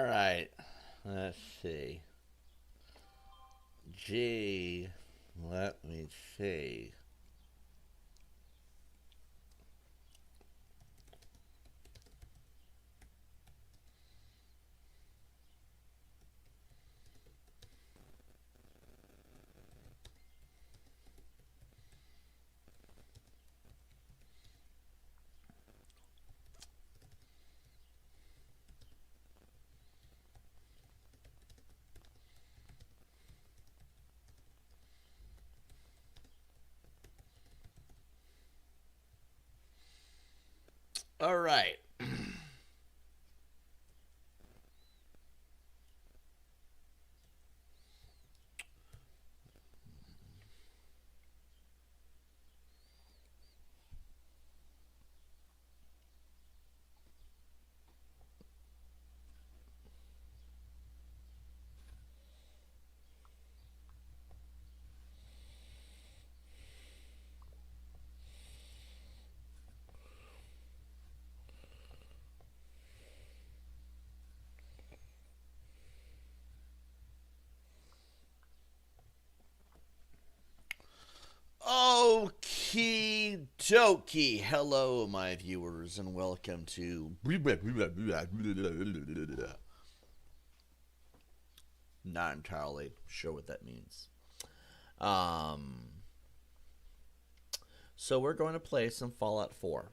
right. Let's see. Gee, let me see. All right. Okie dokie. Hello, my viewers, and welcome to. Not entirely sure what that means. Um, so we're going to play some Fallout 4.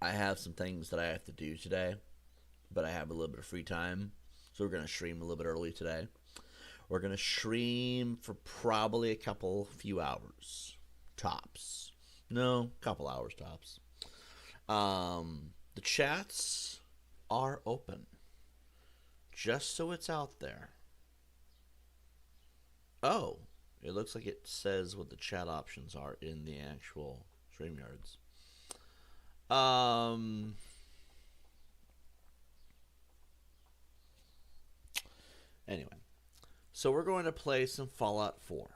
I have some things that I have to do today, but I have a little bit of free time, so we're going to stream a little bit early today. We're going to stream for probably a few hours, tops. No, couple hours tops. The chats are open, just so it's out there. Oh, it looks like it says what the chat options are in the actual StreamYards. Anyway, so we're going to play some Fallout 4.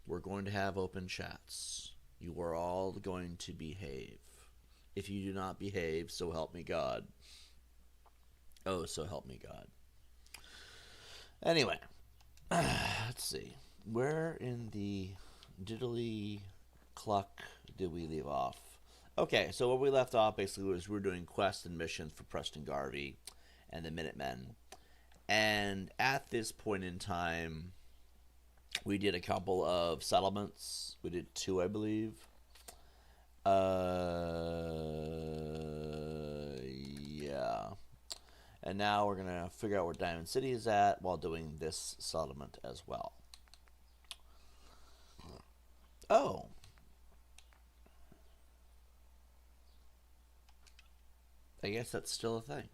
We're going to have open chats. You are all going to behave. If you do not behave, so help me God. Oh, so help me God. Anyway, let's see. Where in the diddly cluck did we leave off? Okay, so where we left off basically was we were doing quests and missions for Preston Garvey and the Minutemen. And at this point in time, we did a couple of settlements. We did 2, I believe. Yeah. And now we're going to figure out where Diamond City is at while doing this settlement as well. Oh. I guess that's still a thing.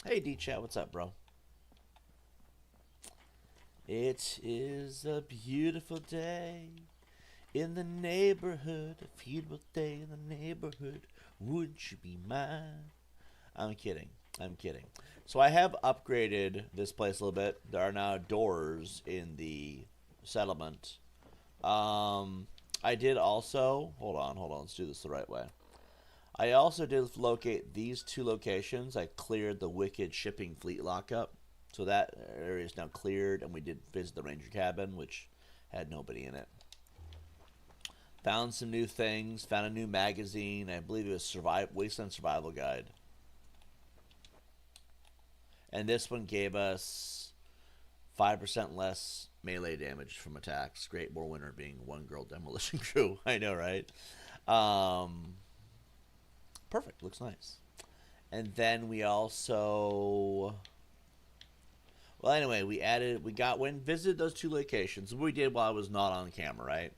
Hey, D-Chat, what's up, bro? It is a beautiful day in the neighborhood. A beautiful day in the neighborhood. Would you be mine? I'm kidding. I'm kidding. So I have upgraded this place a little bit. There are now doors in the settlement. I did also... Hold on. Let's do this the right way. I also did locate these 2 locations. I cleared the Wicked shipping fleet lockup. So that area is now cleared, and we did visit the Ranger cabin, which had nobody in it. Found some new things. Found a new magazine. I believe it was Wasteland Survival Guide. And this one gave us 5% less melee damage from attacks. Great Warwinter being one girl demolition crew. I know, right? Perfect. Looks nice. And then we also... Well, anyway, we went and visited those 2 locations. What we did while I was not on camera, right?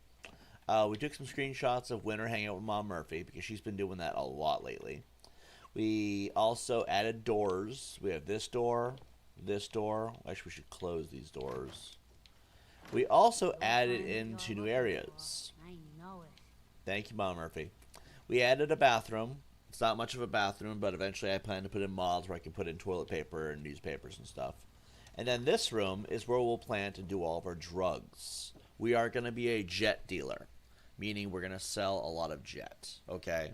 We took some screenshots of Winter hanging out with Mom Murphy because she's been doing that a lot lately. We also added doors. We have this door, this door. Actually, we should close these doors. We also added into new areas. I know it. Thank you, Mom Murphy. We added a bathroom. It's not much of a bathroom, but eventually I plan to put in mods where I can put in toilet paper and newspapers and stuff. And then this room is where we'll plan to do all of our drugs. We are going to be a jet dealer, meaning we're going to sell a lot of jet, okay?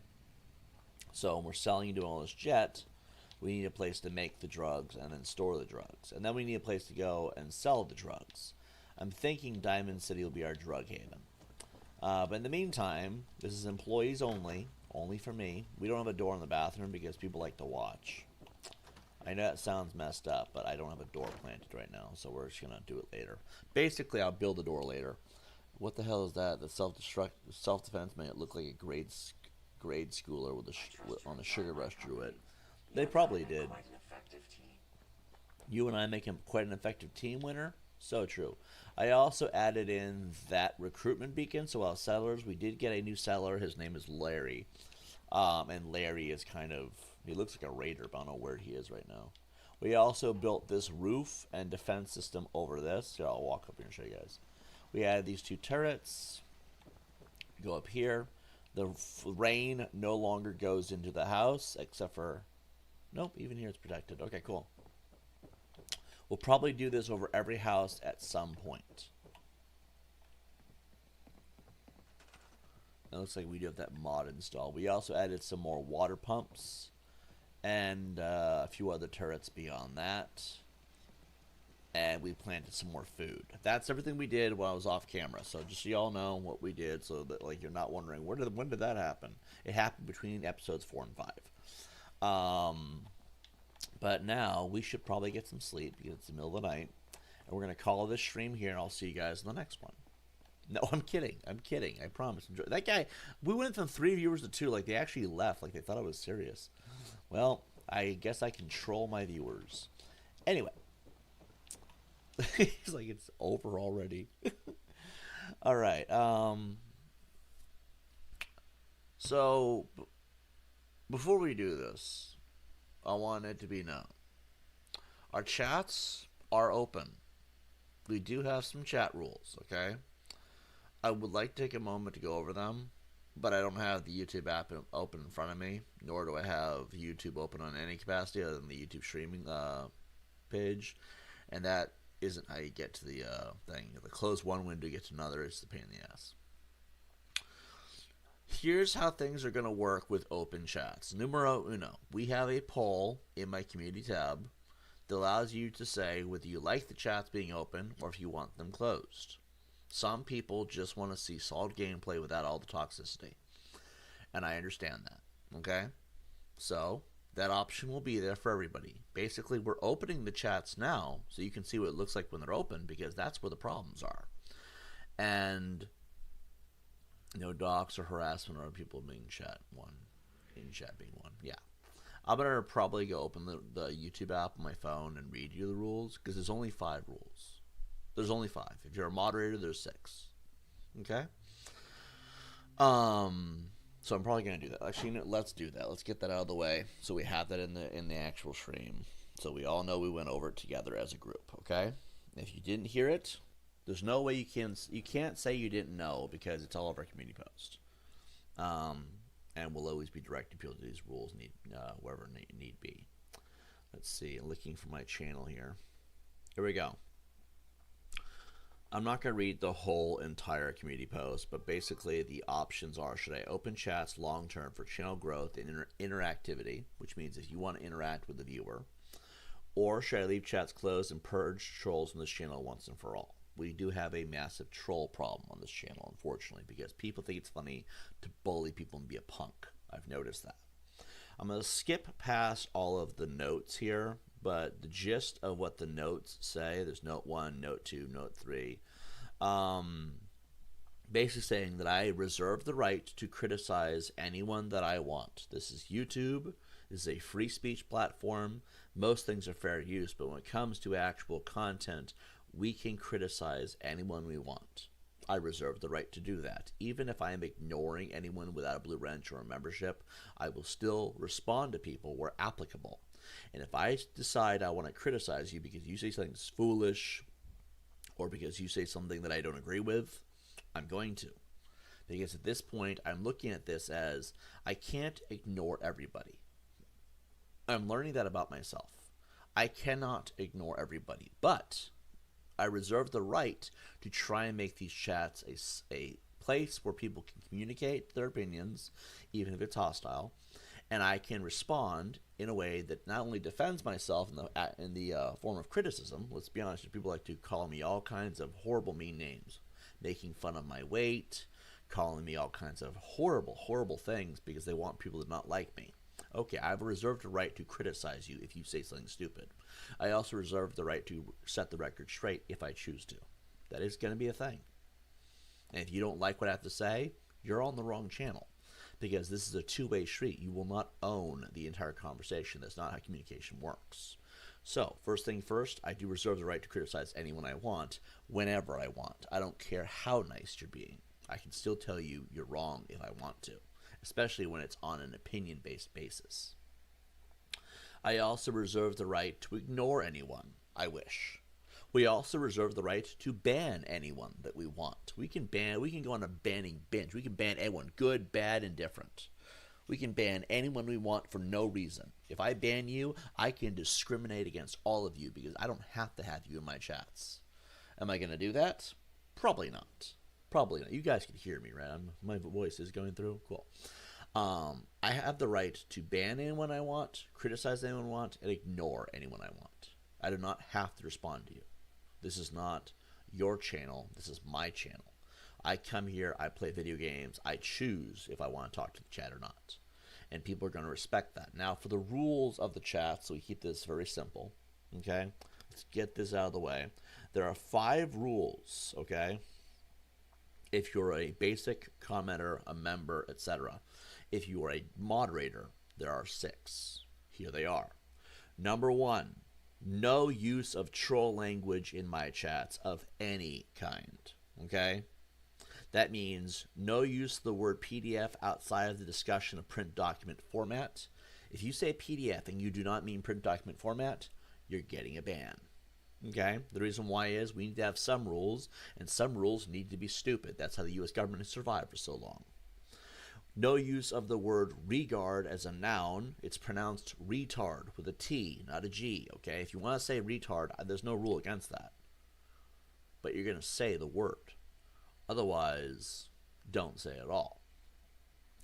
So when we're selling and doing all this jet, We need a place to make the drugs and then store the drugs. And then we need a place to go and sell the drugs. I'm thinking Diamond City will be our drug haven. But in the meantime, this is employees only for me. We don't have a door in the bathroom because people like to watch. I know that sounds messed up, but I don't have a door planted right now, so we're just going to do it later. Basically, I'll build a door later. What the hell is that? The self-defense made it look like a grade schooler on a sugar rush drew it. They probably did. You and I make him quite an effective team winner. So true. I also added in that recruitment beacon. So while settlers, we did get a new settler. His name is Larry. And Larry is kind of, he looks like a raider, but I don't know where he is right now. We also built this roof and defense system over this. So I'll walk up here and show you guys. We added these 2 turrets. Go up here. The rain no longer goes into the house, except for, nope, even here it's protected. Okay, cool. We'll probably do this over every house at some point. It looks like we do have that mod installed. We also added some more water pumps and a few other turrets beyond that. And we planted some more food. That's everything we did when I was off camera. So just so y'all know what we did, so that like you're not wondering when did that happen. It happened between episodes 4 and 5. But now we should probably get some sleep because it's the middle of the night. And we're gonna call this stream here, and I'll see you guys in the next one. No, I'm kidding. I promise. Enjoy. That guy. We went from 3 viewers to 2. Like they actually left. Like they thought I was serious. Well, I guess I control my viewers. Anyway. He's like, it's over already. All right. So, before we do this, I want it to be known. Our chats are open. We do have some chat rules, okay? I would like to take a moment to go over them, but I don't have the YouTube app open in front of me, nor do I have YouTube open on any capacity other than the YouTube streaming page, and that isn't how you get to the thing. If you close one window to get to another, it's the pain in the ass. Here's how things are going to work with open chats. Numero uno. We have a poll in my community tab that allows you to say whether you like the chats being open or if you want them closed. Some people just want to see solid gameplay without all the toxicity. And I understand that. Okay? So, that option will be there for everybody. Basically, we're opening the chats now so you can see what it looks like when they're open because that's where the problems are. And no docs or harassment or people being in chat being one. Yeah. I'm going to probably go open the YouTube app on my phone and read you the rules because there's only 5 rules. There's only 5. If you're a moderator, there's 6. Okay? So I'm probably going to do that. Actually, let's do that. Let's get that out of the way so we have that in the actual stream. So we all know we went over it together as a group, okay? If you didn't hear it, there's no way you can't say you didn't know because it's all over our community post. And we'll always be directing people to these rules wherever need be. Let's see. I'm looking for my channel here. Here we go. I'm not going to read the whole entire community post, but basically the options are, should I open chats long-term for channel growth and interactivity, which means if you want to interact with the viewer, or should I leave chats closed and purge trolls on this channel once and for all? We do have a massive troll problem on this channel, unfortunately, because people think it's funny to bully people and be a punk. I've noticed that. I'm going to skip past all of the notes here, but the gist of what the notes say, there's note 1, note 2, note 3, basically saying that I reserve the right to criticize anyone that I want. This is YouTube. This is a free speech platform. Most things are fair use, but when it comes to actual content, we can criticize anyone we want. I reserve the right to do that. Even if I am ignoring anyone without a blue wrench or a membership, I will still respond to people where applicable. And if I decide I want to criticize you because you say something that's foolish or because you say something that I don't agree with, I'm going to. Because at this point, I'm looking at this as I can't ignore everybody. I'm learning that about myself. I cannot ignore everybody, but I reserve the right to try and make these chats a place where people can communicate their opinions, even if it's hostile, and I can respond in a way that not only defends myself in the form of criticism. Let's be honest, people like to call me all kinds of horrible, mean names, making fun of my weight, calling me all kinds of horrible, horrible things because they want people to not like me. Okay, I have a reserved right to criticize you if you say something stupid. I also reserve the right to set the record straight if I choose to. That is going to be a thing. And if you don't like what I have to say, you're on the wrong channel, because this is a two-way street. You will not own the entire conversation. That's not how communication works. So, first thing first, I do reserve the right to criticize anyone I want, whenever I want. I don't care how nice you're being. I can still tell you you're wrong if I want to, especially when it's on an opinion-based basis. I also reserve the right to ignore anyone I wish. We also reserve the right to ban anyone that we want. We can go on a banning binge. We can ban anyone, good, bad, indifferent. We can ban anyone we want for no reason. If I ban you, I can discriminate against all of you because I don't have to have you in my chats. Am I going to do that? Probably not. Probably not. You guys can hear me, right? My voice is going through. Cool. I have the right to ban anyone I want, criticize anyone I want, and ignore anyone I want. I do not have to respond to you. This is not your channel. This is my channel. I come here, I play video games, I choose if I want to talk to the chat or not. And people are going to respect that. Now, for the rules of the chat, so we keep this very simple, okay? Let's get this out of the way. There are 5 rules, okay? If you're a basic commenter, a member, etc. If you are a moderator, there are 6. Here they are. Number 1, no use of troll language in my chats of any kind, okay? That means no use of the word PDF outside of the discussion of print document format. If you say PDF and you do not mean print document format, you're getting a ban. Okay? The reason why is we need to have some rules, and some rules need to be stupid. That's how the U.S. government has survived for so long. No use of the word regard as a noun. It's pronounced retard with a T, not a G. Okay? If you want to say retard, there's no rule against that. But you're going to say the word. Otherwise, don't say it at all.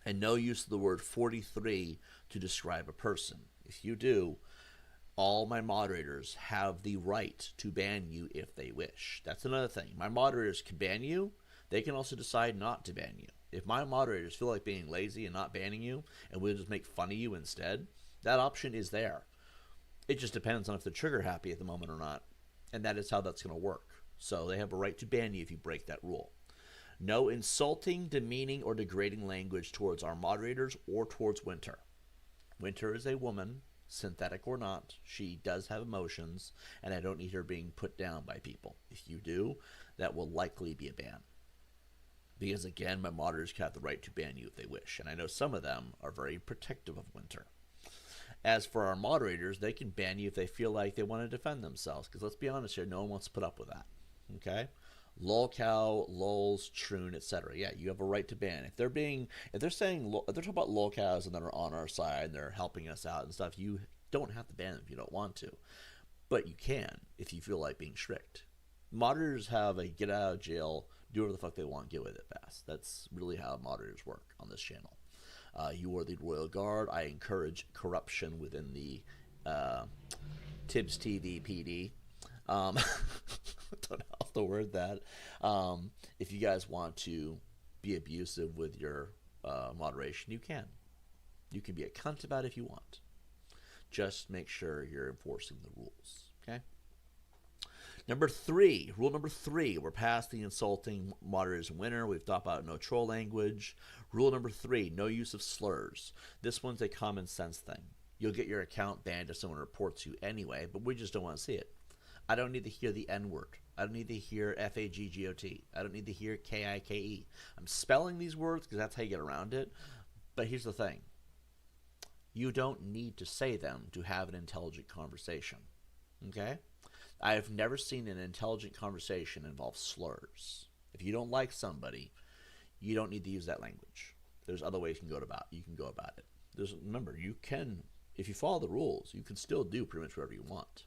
And no use of the word 43 to describe a person. If you do, all my moderators have the right to ban you if they wish. That's another thing. My moderators can ban you. They can also decide not to ban you. If my moderators feel like being lazy and not banning you, and we'll just make fun of you instead, that option is there. It just depends on if they're trigger happy at the moment or not. And that is how that's going to work. So they have a right to ban you if you break that rule. No insulting, demeaning, or degrading language towards our moderators or towards Winter. Winter is a woman, synthetic or not. She does have emotions, and I don't need her being put down by people. If you do, that will likely be a ban. Because, again, my moderators have the right to ban you if they wish, and I know some of them are very protective of Winter. As for our moderators, they can ban you if they feel like they want to defend themselves, because let's be honest here, no one wants to put up with that. Okay? Lolcow, lols, troon, etc. Yeah, you have a right to ban. If they're talking about lolcows and they're on our side and they're helping us out and stuff, you don't have to ban them if you don't want to. But you can if you feel like being strict. Moderators have a get out of jail, do whatever the fuck they want, get with it fast. That's really how moderators work on this channel. You are the Royal Guard. I encourage corruption within the TiBBzTV PD. I don't know how to word that. If you guys want to be abusive with your moderation, you can. You can be a cunt about it if you want. Just make sure you're enforcing the rules. Okay? Rule number 3, we're past the insulting moderators and Winter. We've talked about no troll language. Rule number 3, no use of slurs. This one's a common sense thing. You'll get your account banned if someone reports you anyway, but we just don't want to see it. I don't need to hear the N-word. I don't need to hear F-A-G-G-O-T. I don't need to hear K-I-K-E. I'm spelling these words because that's how you get around it. But here's the thing. You don't need to say them to have an intelligent conversation. Okay? I have never seen an intelligent conversation involve slurs. If you don't like somebody, you don't need to use that language. There's other ways you can go about it. Remember, you can, if you follow the rules, you can still do pretty much whatever you want.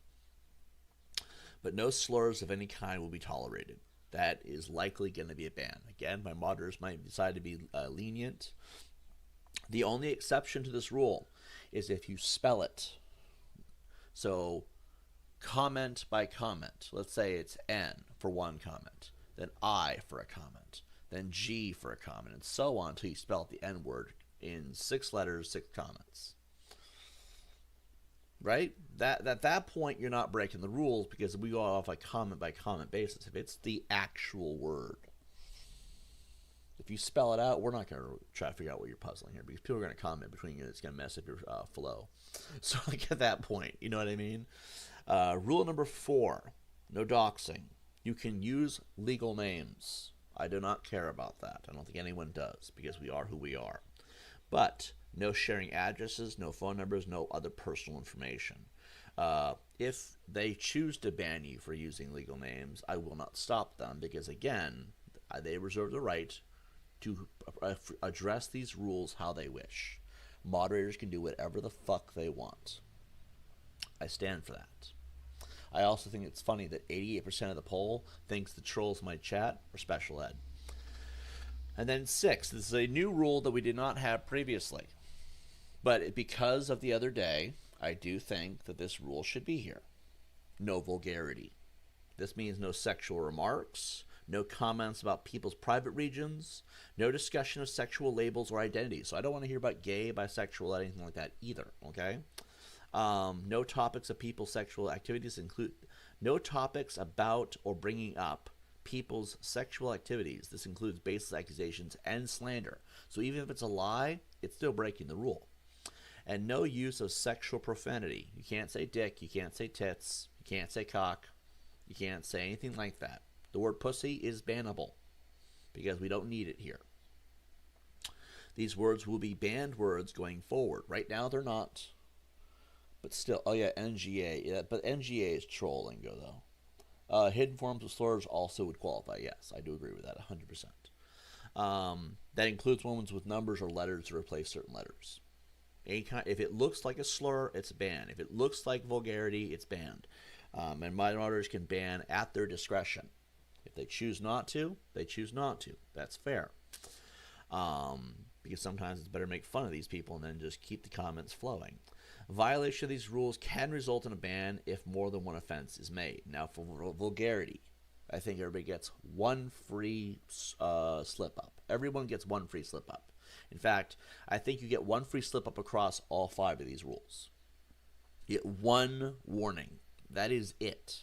But no slurs of any kind will be tolerated. That is likely going to be a ban. Again, my moderators might decide to be lenient. The only exception to this rule is if you spell it. So comment by comment. Let's say it's N for one comment, then I for a comment, then G for a comment, and so on until you spell out the N word in 6 letters, 6 comments. Right? That at that point you're not breaking the rules because we go off a comment by comment basis. If it's the actual word, if you spell it out, we're not going to try to figure out what you're puzzling here because people are going to comment between you. It's going to mess up your flow. So like at that point, you know what I mean? Rule number 4, no doxing. You can use legal names. I do not care about that. I don't think anyone does because we are who we are. But no sharing addresses, no phone numbers, no other personal information. If they choose to ban you for using legal names, I will not stop them because, again, they reserve the right to address these rules how they wish. Moderators can do whatever the fuck they want. I stand for that. I also think it's funny that 88% of the poll thinks the trolls might chat or special ed. And then 6, this is a new rule that we did not have previously. But because of the other day, I do think that this rule should be here. No vulgarity. This means no sexual remarks, no comments about people's private regions, no discussion of sexual labels or identities. So I don't want to hear about gay, bisexual, anything like that either, okay? No topics of people's sexual activities include no topics about or bringing up people's sexual activities. This includes baseless accusations and slander. So even if it's a lie, it's still breaking the rule. And no use of sexual profanity. You can't say dick, you can't say tits, you can't say cock, you can't say anything like that. The word pussy is bannable because we don't need it here. These words will be banned words going forward. Right now they're not. But still, oh yeah, NGA. Yeah, but NGA is troll lingo though. Hidden forms of slurs also would qualify. Yes, I do agree with that 100%. That includes ones with numbers or letters to replace certain letters. If it looks like a slur, it's banned. If it looks like vulgarity, it's banned. And moderators can ban at their discretion. If they choose not to, they choose not to. That's fair. Because sometimes it's better to make fun of these people and then just keep the comments flowing. Violation of these rules can result in a ban if more than one offense is made. Now, for vulgarity, I think everybody gets one free slip-up. Everyone gets one free slip-up. In fact, I think you get one free slip-up across all 5 of these rules. You get one warning. That is it.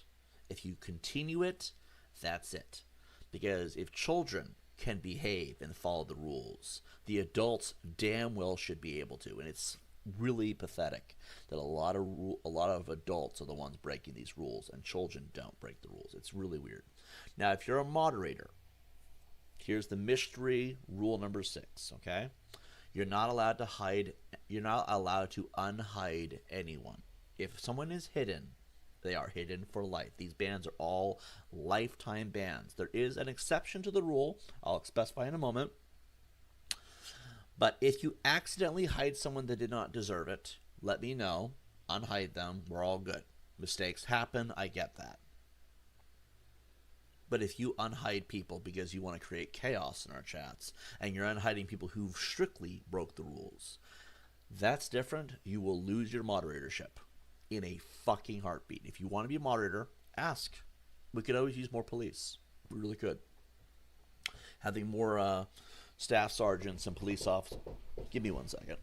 If you continue it, that's it. Because if children can behave and follow the rules, the adults damn well should be able to. And it's really pathetic that a lot of adults are the ones breaking these rules and children don't break the rules. It's really weird. Now, if you're a moderator, here's the mystery rule number 6, okay? You're not allowed to unhide anyone. If someone is hidden, they are hidden for life. These bans are all lifetime bans. There is an exception to the rule. I'll specify in a moment. But if you accidentally hide someone that did not deserve it, let me know. Unhide them. We're all good. Mistakes happen. I get that. But if you unhide people because you want to create chaos in our chats, and you're unhiding people who strictly broke the rules, that's different. You will lose your moderatorship in a fucking heartbeat. If you want to be a moderator, ask. We could always use more police. We really could. Having more staff sergeants and police officers. Give me 1 second.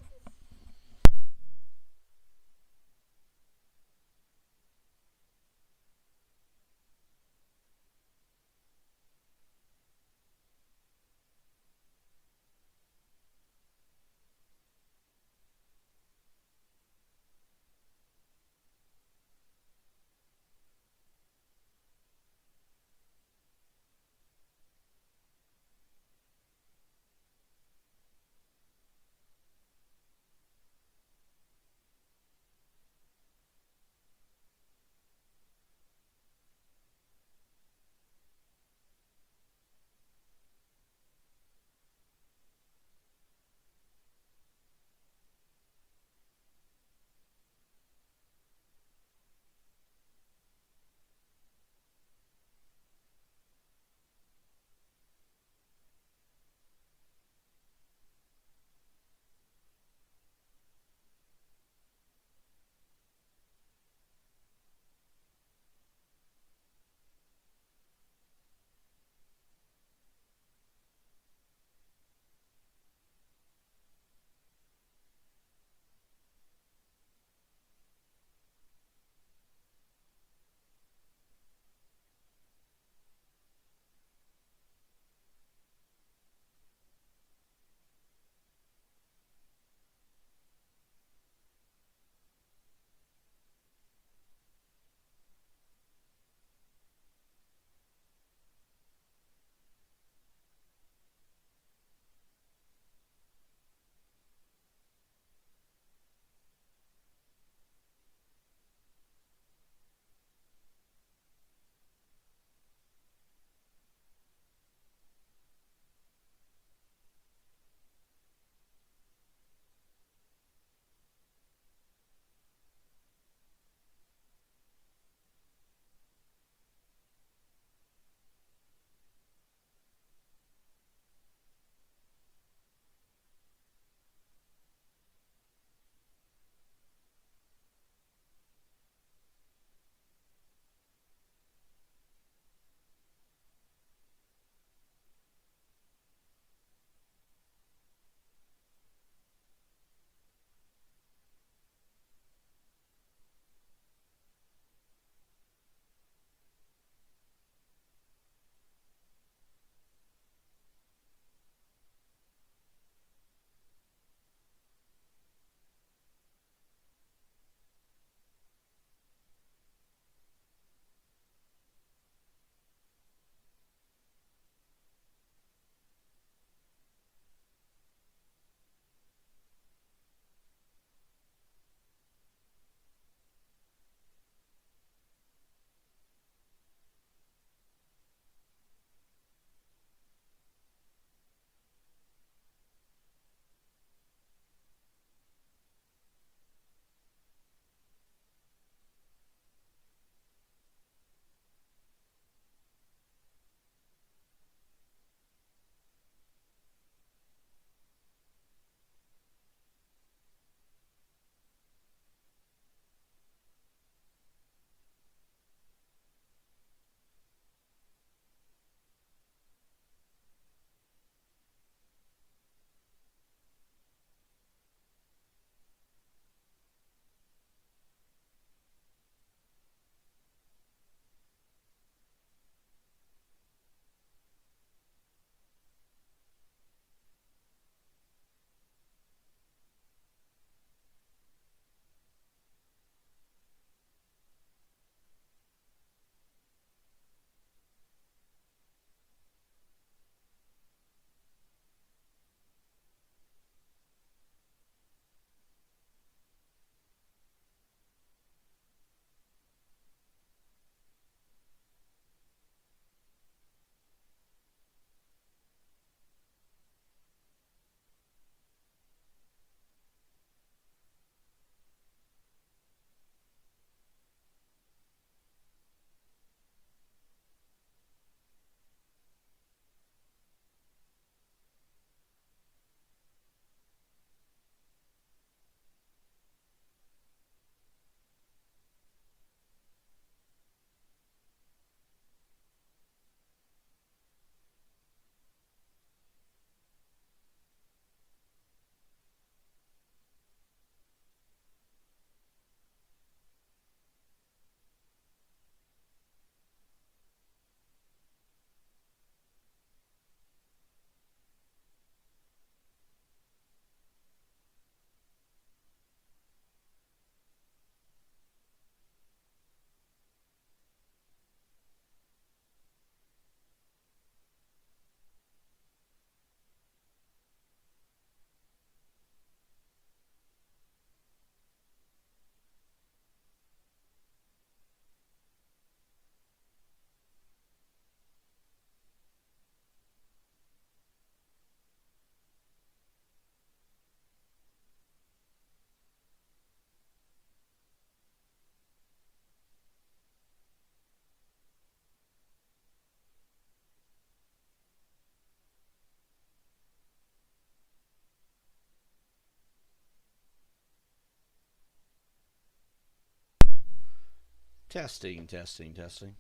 Testing, testing, testing.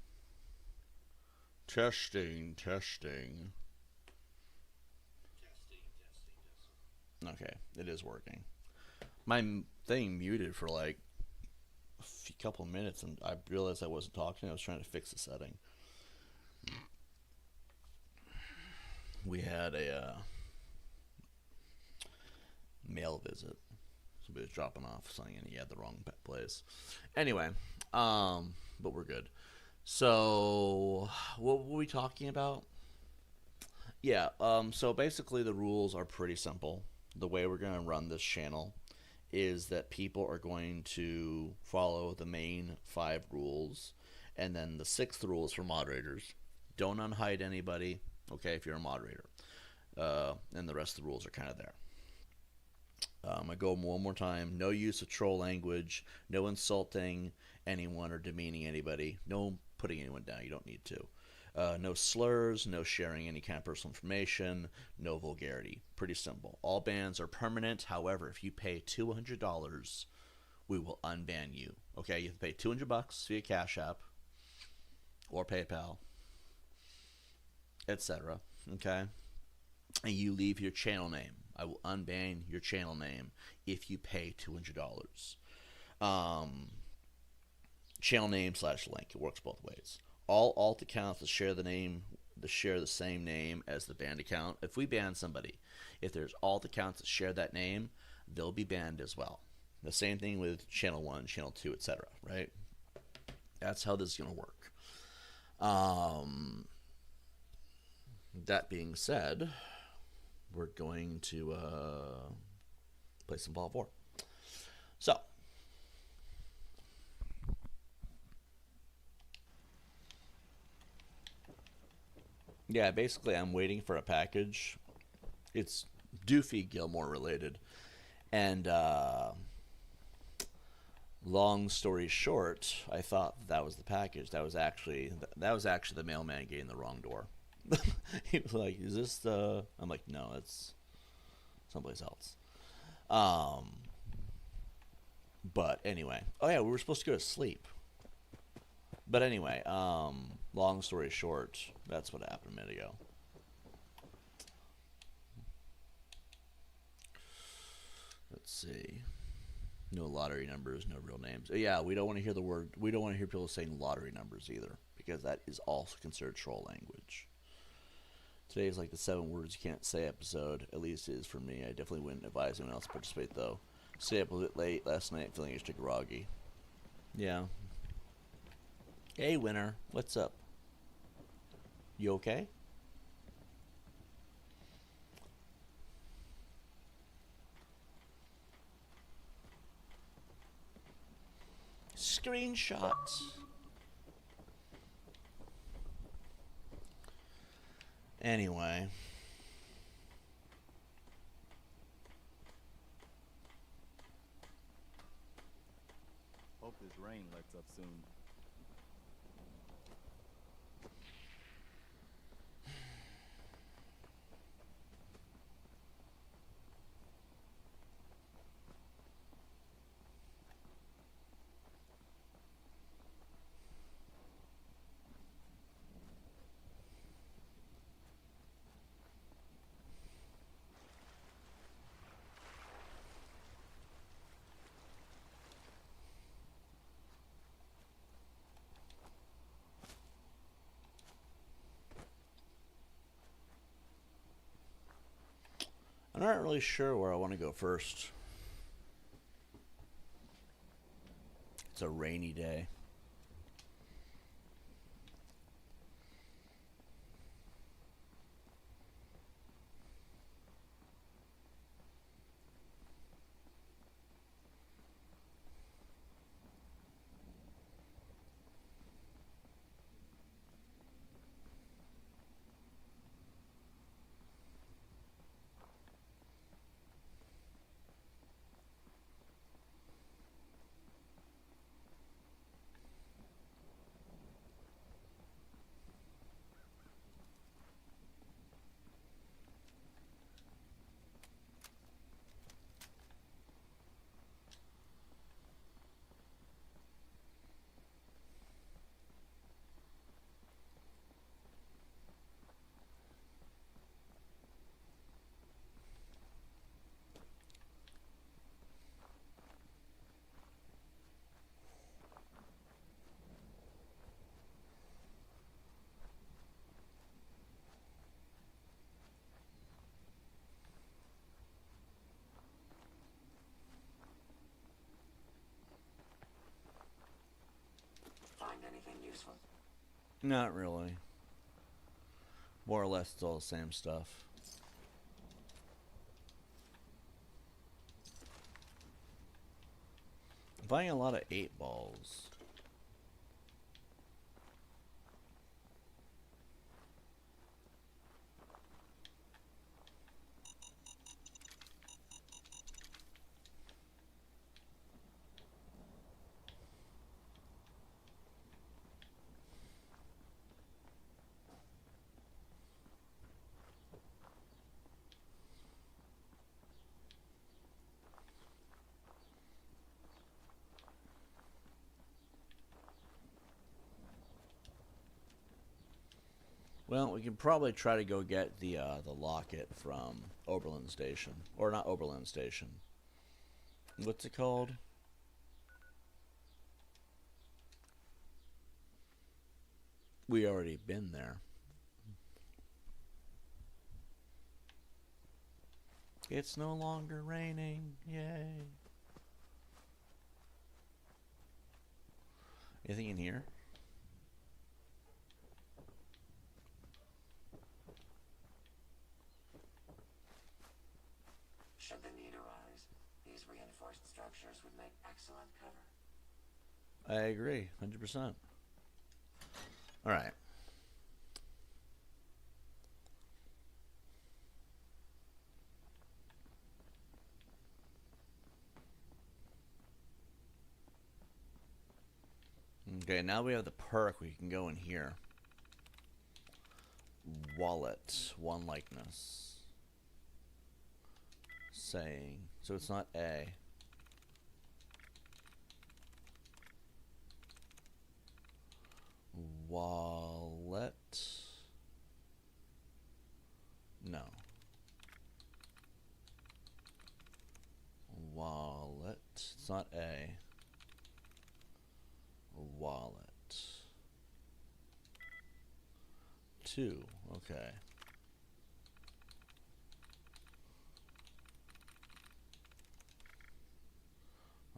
Testing, testing. Okay, it is working. My thing muted for like a couple of minutes, and I realized I wasn't talking. I was trying to fix the setting. We had a mail visit. Somebody was dropping off something, and he had the wrong place. Anyway, but we're good. So, what were we talking about? Yeah, so basically the rules are pretty simple. The way we're going to run this channel is that people are going to follow the main 5 rules, and then the 6th rule is for moderators. Don't unhide anybody, okay, if you're a moderator. And the rest of the rules are kind of there. I go one more time. No use of troll language, no insulting anyone or demeaning anybody, no putting anyone down. You don't need to. No slurs, no sharing any kind of personal information, no vulgarity. Pretty simple. All bans are permanent. However, if you pay $200, we will unban you. Okay, you have to pay $200 via Cash App or PayPal, etc. Okay, and you leave your channel name. I will unban your channel name if you pay $200. Channel name / link. It works both ways. All alt accounts that share the same name as the banned account. If we ban somebody, if there's alt accounts that share that name, they'll be banned as well. The same thing with channel 1, channel 2, etc. Right? That's how this is going to work. That being said, we're going to play some Fallout 4. So, yeah, basically I'm waiting for a package. It's Doofy Gilmore related. And long story short, I thought that was the package. That was actually the mailman getting the wrong door. He was like, "Is this the?" I'm like, "No, it's someplace else." But anyway, oh yeah, we were supposed to go to sleep. But anyway, long story short, that's what happened a minute ago. Let's see. No lottery numbers, no real names. Yeah, we don't want to hear we don't want to hear people saying lottery numbers either, because that is also considered troll language. Today is like the 7 words you can't say episode. At least it is for me. I definitely wouldn't advise anyone else to participate, though. Stayed up a bit late last night, feeling extra groggy. Yeah. Hey, winner. What's up? You okay? Screenshots. Anyway. Hope this rain lets up soon. I'm not really sure where I want to go first. It's a rainy day. Not really. More or less, it's all the same stuff. I'm buying a lot of 8-balls. Well, we can probably try to go get the locket from Oberlin Station. Or not Oberlin Station. What's it called? We already been there. It's no longer raining. Yay. Anything in here? Should the need arise, these reinforced structures would make excellent cover. I agree, 100%. All right. Okay, now we have the perk. We can go in here. Wallet, one likeness. Saying, so it's not A. Wallet. No. Wallet. It's not A. Wallet. 2. Okay.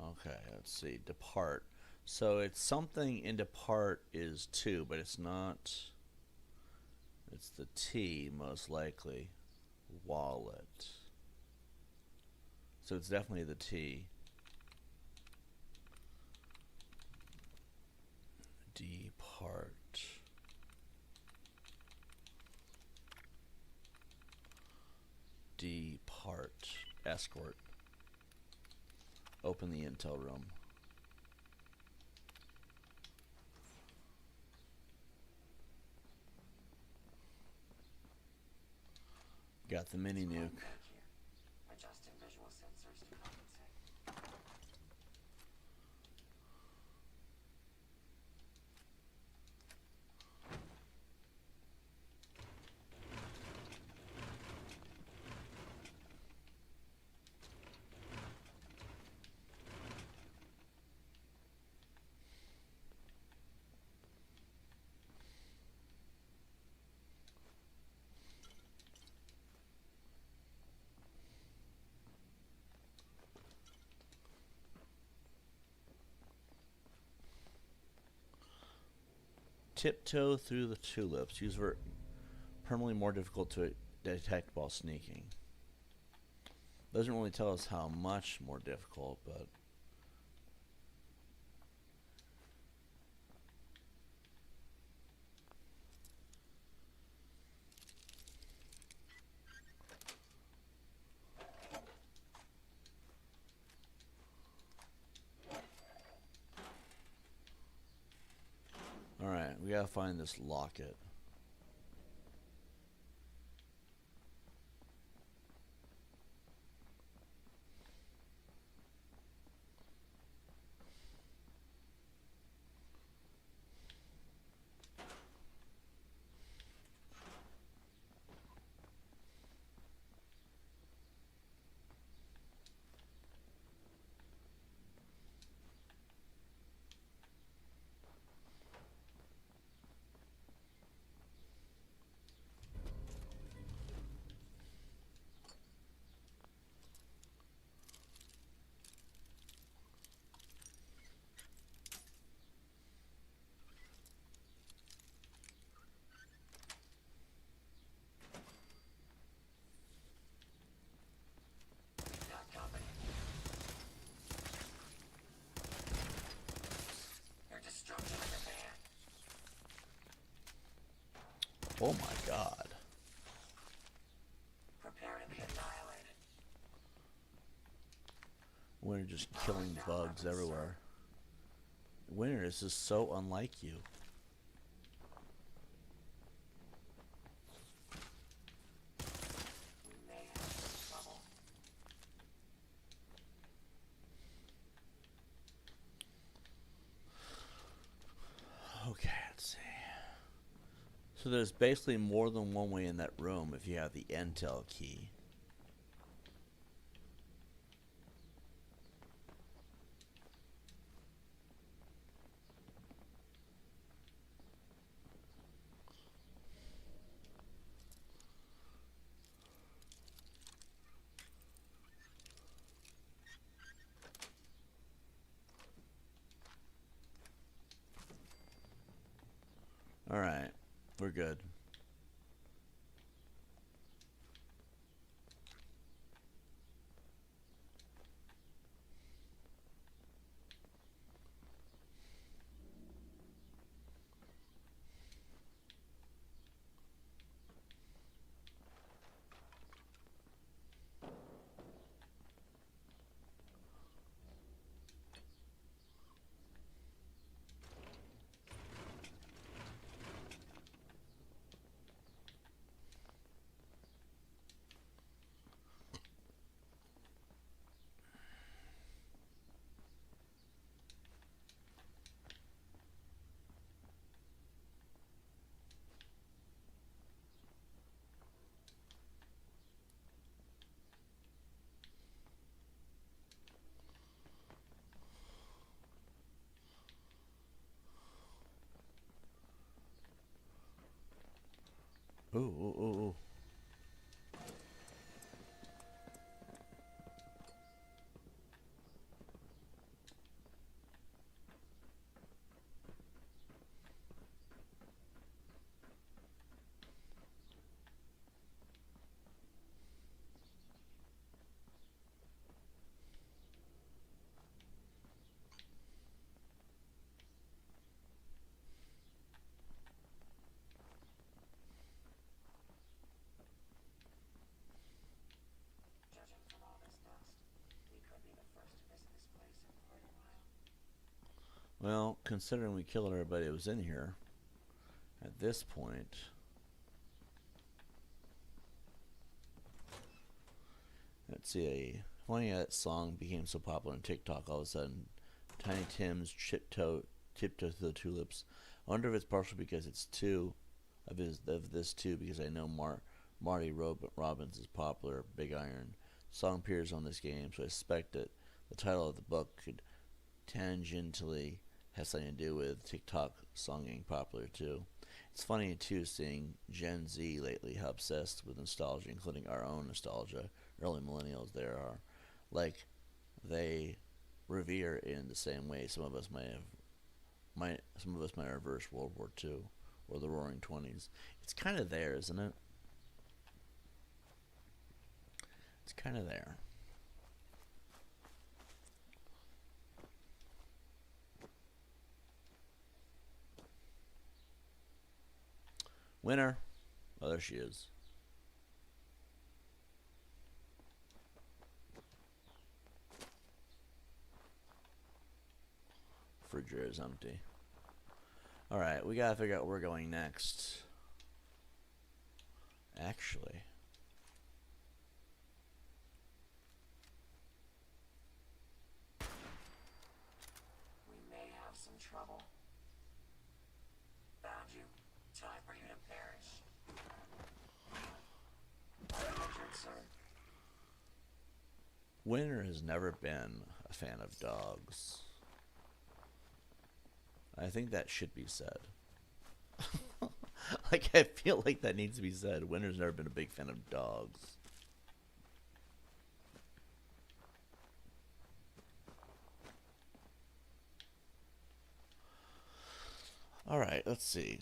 Okay, let's see. Depart. So it's something in depart is 2, but it's not. It's the T, most likely. Wallet. So it's definitely the T. Depart. Depart. Escort. Open the intel room. Got the mini nuke. Adjusting visual sensors to compensate. Tiptoe through the tulips. Use for permanently more difficult to detect while sneaking. Doesn't really tell us how much more difficult, but alright, we gotta find this locket. Oh my god. Prepare to be annihilated. Winter just killing bugs everywhere. Winter, this is so unlike you. We may have some trouble. Okay, let's see. So there's basically more than one way in that room if you have the intel key. Alright, we're good. Ooh, ooh, ooh, ooh. Judging from all this dust, we could be the first to visit this place in quite a while. Well, considering we killed everybody that was in here, at this point... Let's see, funny how that song became so popular on TikTok all of a sudden. Tiny Tim's tiptoe to the tulips. I wonder if it's partially because it's two of this too, because I know Marty Robbins is popular, Big Iron. Song appears on this game, so I suspect that the title of the book could tangentially have something to do with TikTok song getting popular too. It's funny too seeing Gen Z lately how obsessed with nostalgia, including our own nostalgia. Early millennials there are, like, they revere in the same way some of us might have reversed World War II or the Roaring '20s. It's kind of there, isn't it? It's kind of there. Winner. Oh, there she is. Refrigerator is empty. Alright, we gotta figure out where we're going next. Actually. We may have some trouble. Found you. Time for you to perish. Are you injured, sir? Winter has never been a fan of dogs. I think that should be said. Like, I feel like that needs to be said. Winter's never been a big fan of dogs. Alright, let's see.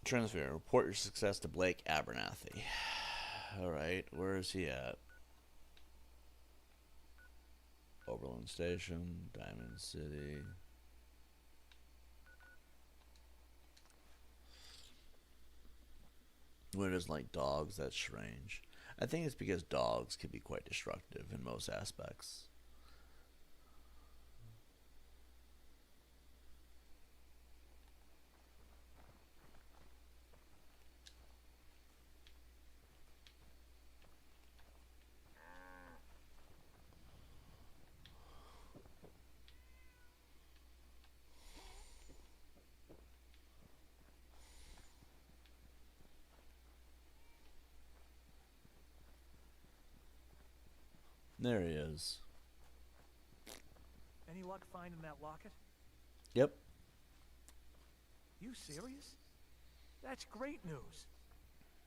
Transfer. Report your success to Blake Abernathy. Alright, where is he at? Oberlin Station, Diamond City. When it doesn't like dogs, that's strange. I think it's because dogs can be quite destructive in most aspects. There he is. Any luck finding that locket? Yep. You serious? That's great news.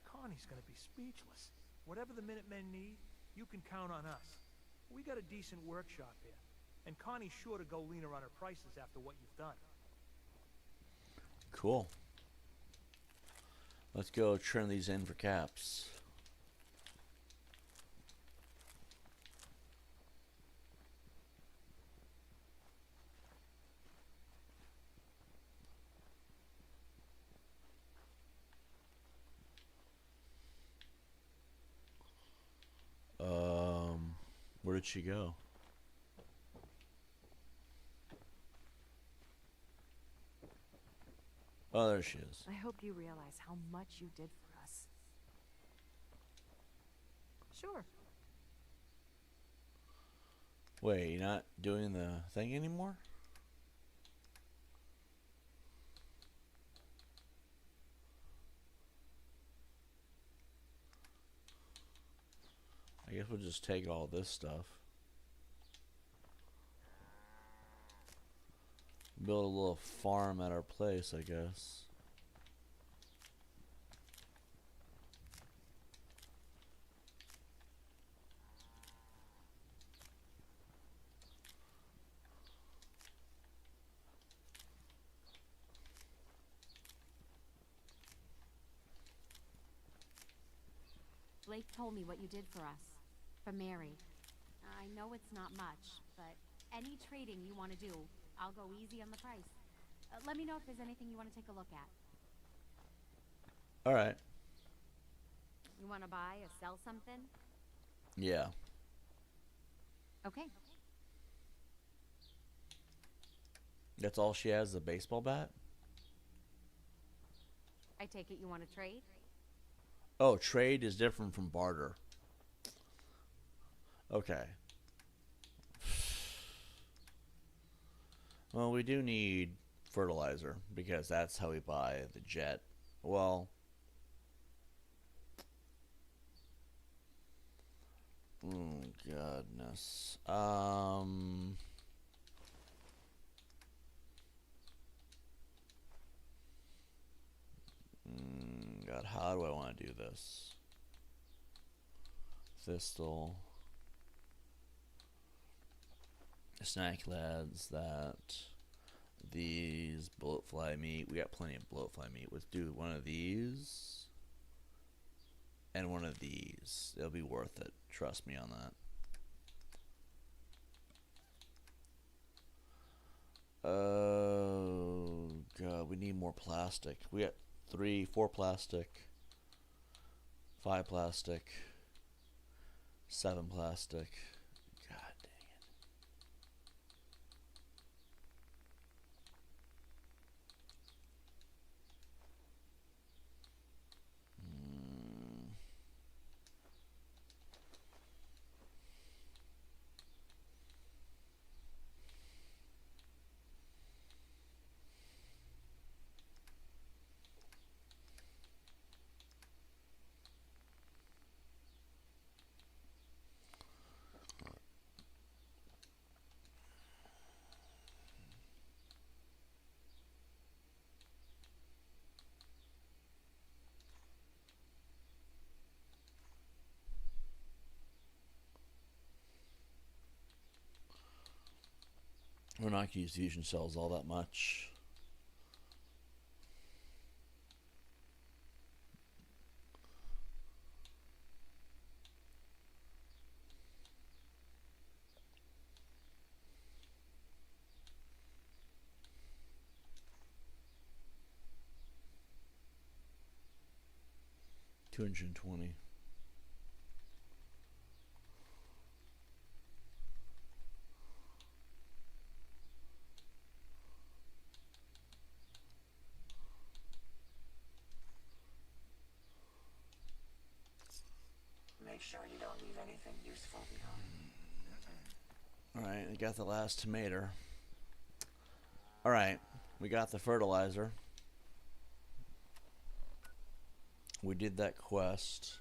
Connie's gonna be speechless. Whatever the Minutemen need, you can count on us. We got a decent workshop here, and Connie's sure to go leaner on her prices after what you've done. Cool. Let's go turn these in for caps. Where did she go? Oh, there she is. I hope you realize how much you did for us. Sure. Wait, you're not doing the thing anymore? I guess we'll just take all this stuff. Build a little farm at our place, I guess. Blake told me what you did for us. For Mary. I know it's not much, but any trading you want to do, I'll go easy on the price. Let me know if there's anything you want to take a look at. Alright. You want to buy or sell something? Yeah. Okay. That's all she has, a baseball bat? I take it you want to trade? Oh, trade is different from barter. Okay. Well, we do need fertilizer because that's how we buy the jet. Well, oh goodness. God, how do I want to do this? Thistle. Snack lads, that. These. Bloatfly meat. We got plenty of bloatfly meat. Let's do one of these. And one of these. It'll be worth it. Trust me on that. Oh, God. We need more plastic. We got 4 plastic. 5 plastic. 7 plastic. God dang it. We're not going to use fusion cells all that much. 220. Make sure you don't leave anything useful behind. Alright, we got the last tomato. Alright, we got the fertilizer. We did that quest.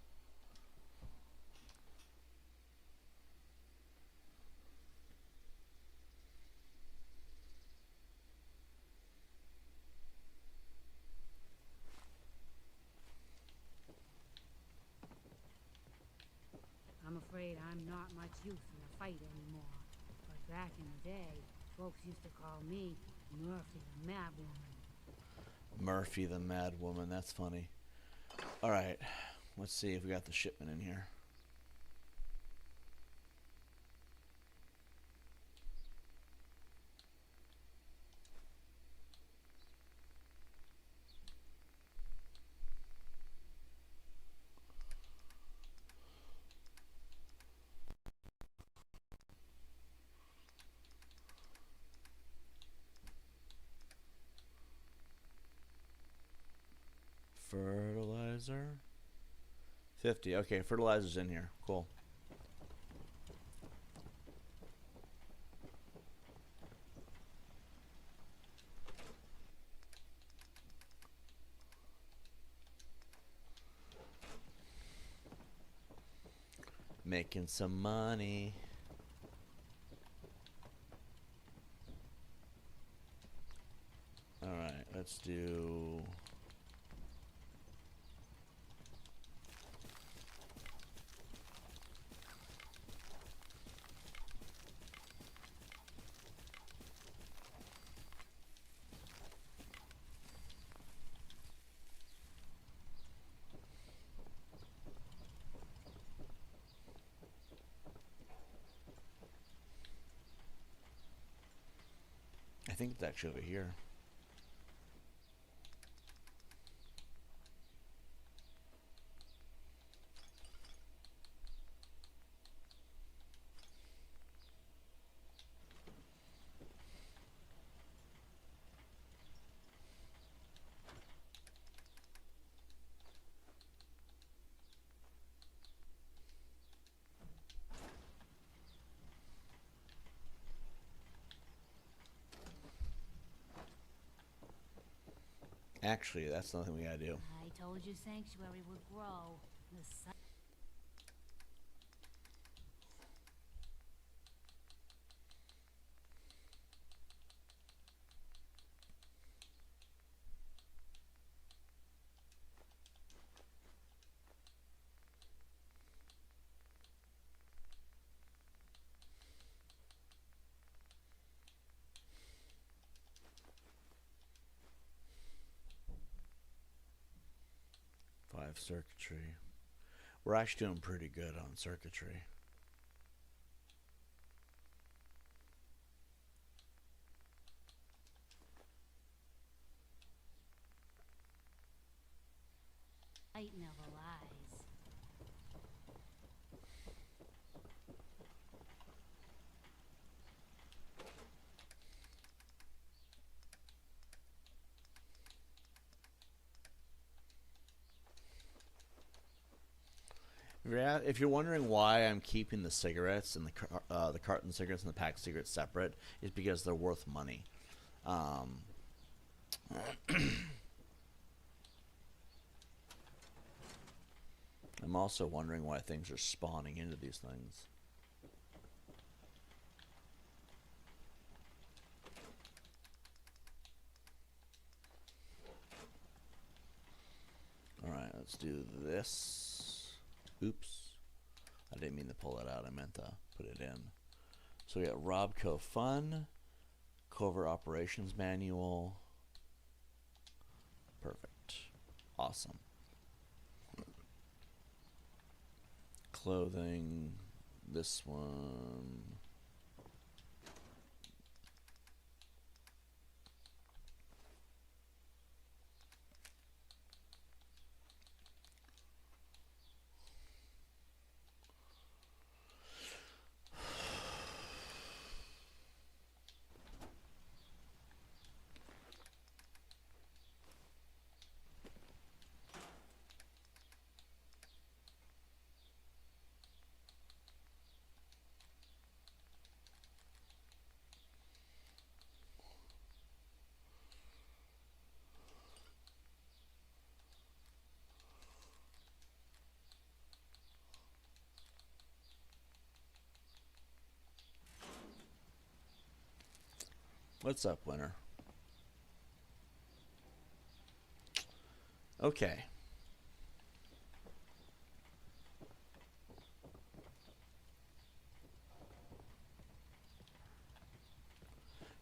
I'm afraid I'm not much use in a fight anymore. But back in the day, folks used to call me Murphy the Mad Woman. Murphy the Mad Woman, that's funny. Alright, let's see if we got the shipment in here. Fertilizer 50. Okay, fertilizer's in here. Cool. Making some money. All right, let's do I think it's actually over here. Actually, that's nothing we gotta do. I told you Sanctuary would grow. The sun. Circuitry. We're actually doing pretty good on circuitry. Light never lies. If you're wondering why I'm keeping the cigarettes and the carton cigarettes and the pack cigarettes separate, it's because they're worth money. I'm also wondering why things are spawning into these things. Alright, let's do this. Oops. I didn't mean to pull that out. I meant to put it in. So we got Robco Fun, Covert Operations Manual. Perfect. Awesome. Clothing. This one. What's up, Winter? Okay.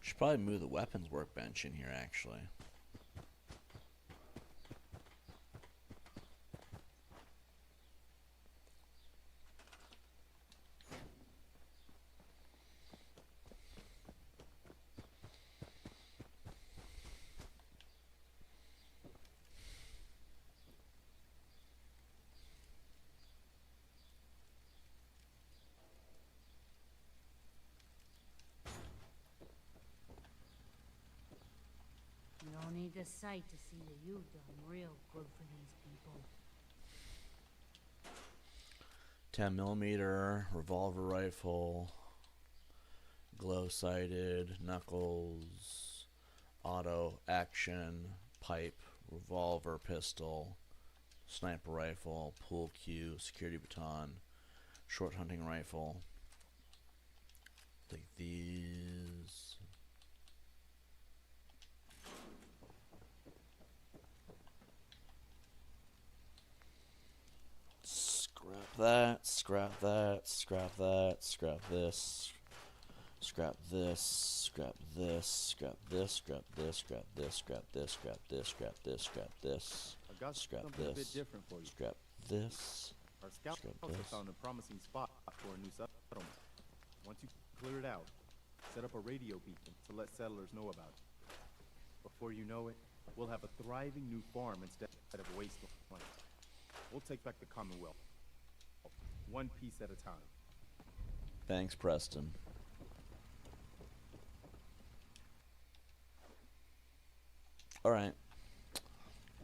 Should probably move the weapons workbench in here, actually. You don't need the sight to see that you've done real good for these people. 10mm revolver rifle, glow-sighted, knuckles, auto action, pipe, revolver, pistol, sniper rifle, pool cue, security baton, short hunting rifle. Take these. Scrap that, scrap that, scrap that, scrap this, scrap this, scrap this, scrap this, scrap this, scrap this, scrap this, scrap this, scrap this, scrap this, I got scrap something a bit this, different for you. scrap this. Our scouts Scrap have this. found a promising spot for a new settlement. Once you clear it out, set up a radio beacon to let settlers know about it. Before you know it, we'll have a thriving new farm instead of a wasteland. We'll take back the Commonwealth, one piece at a time. Thanks, Preston. All right.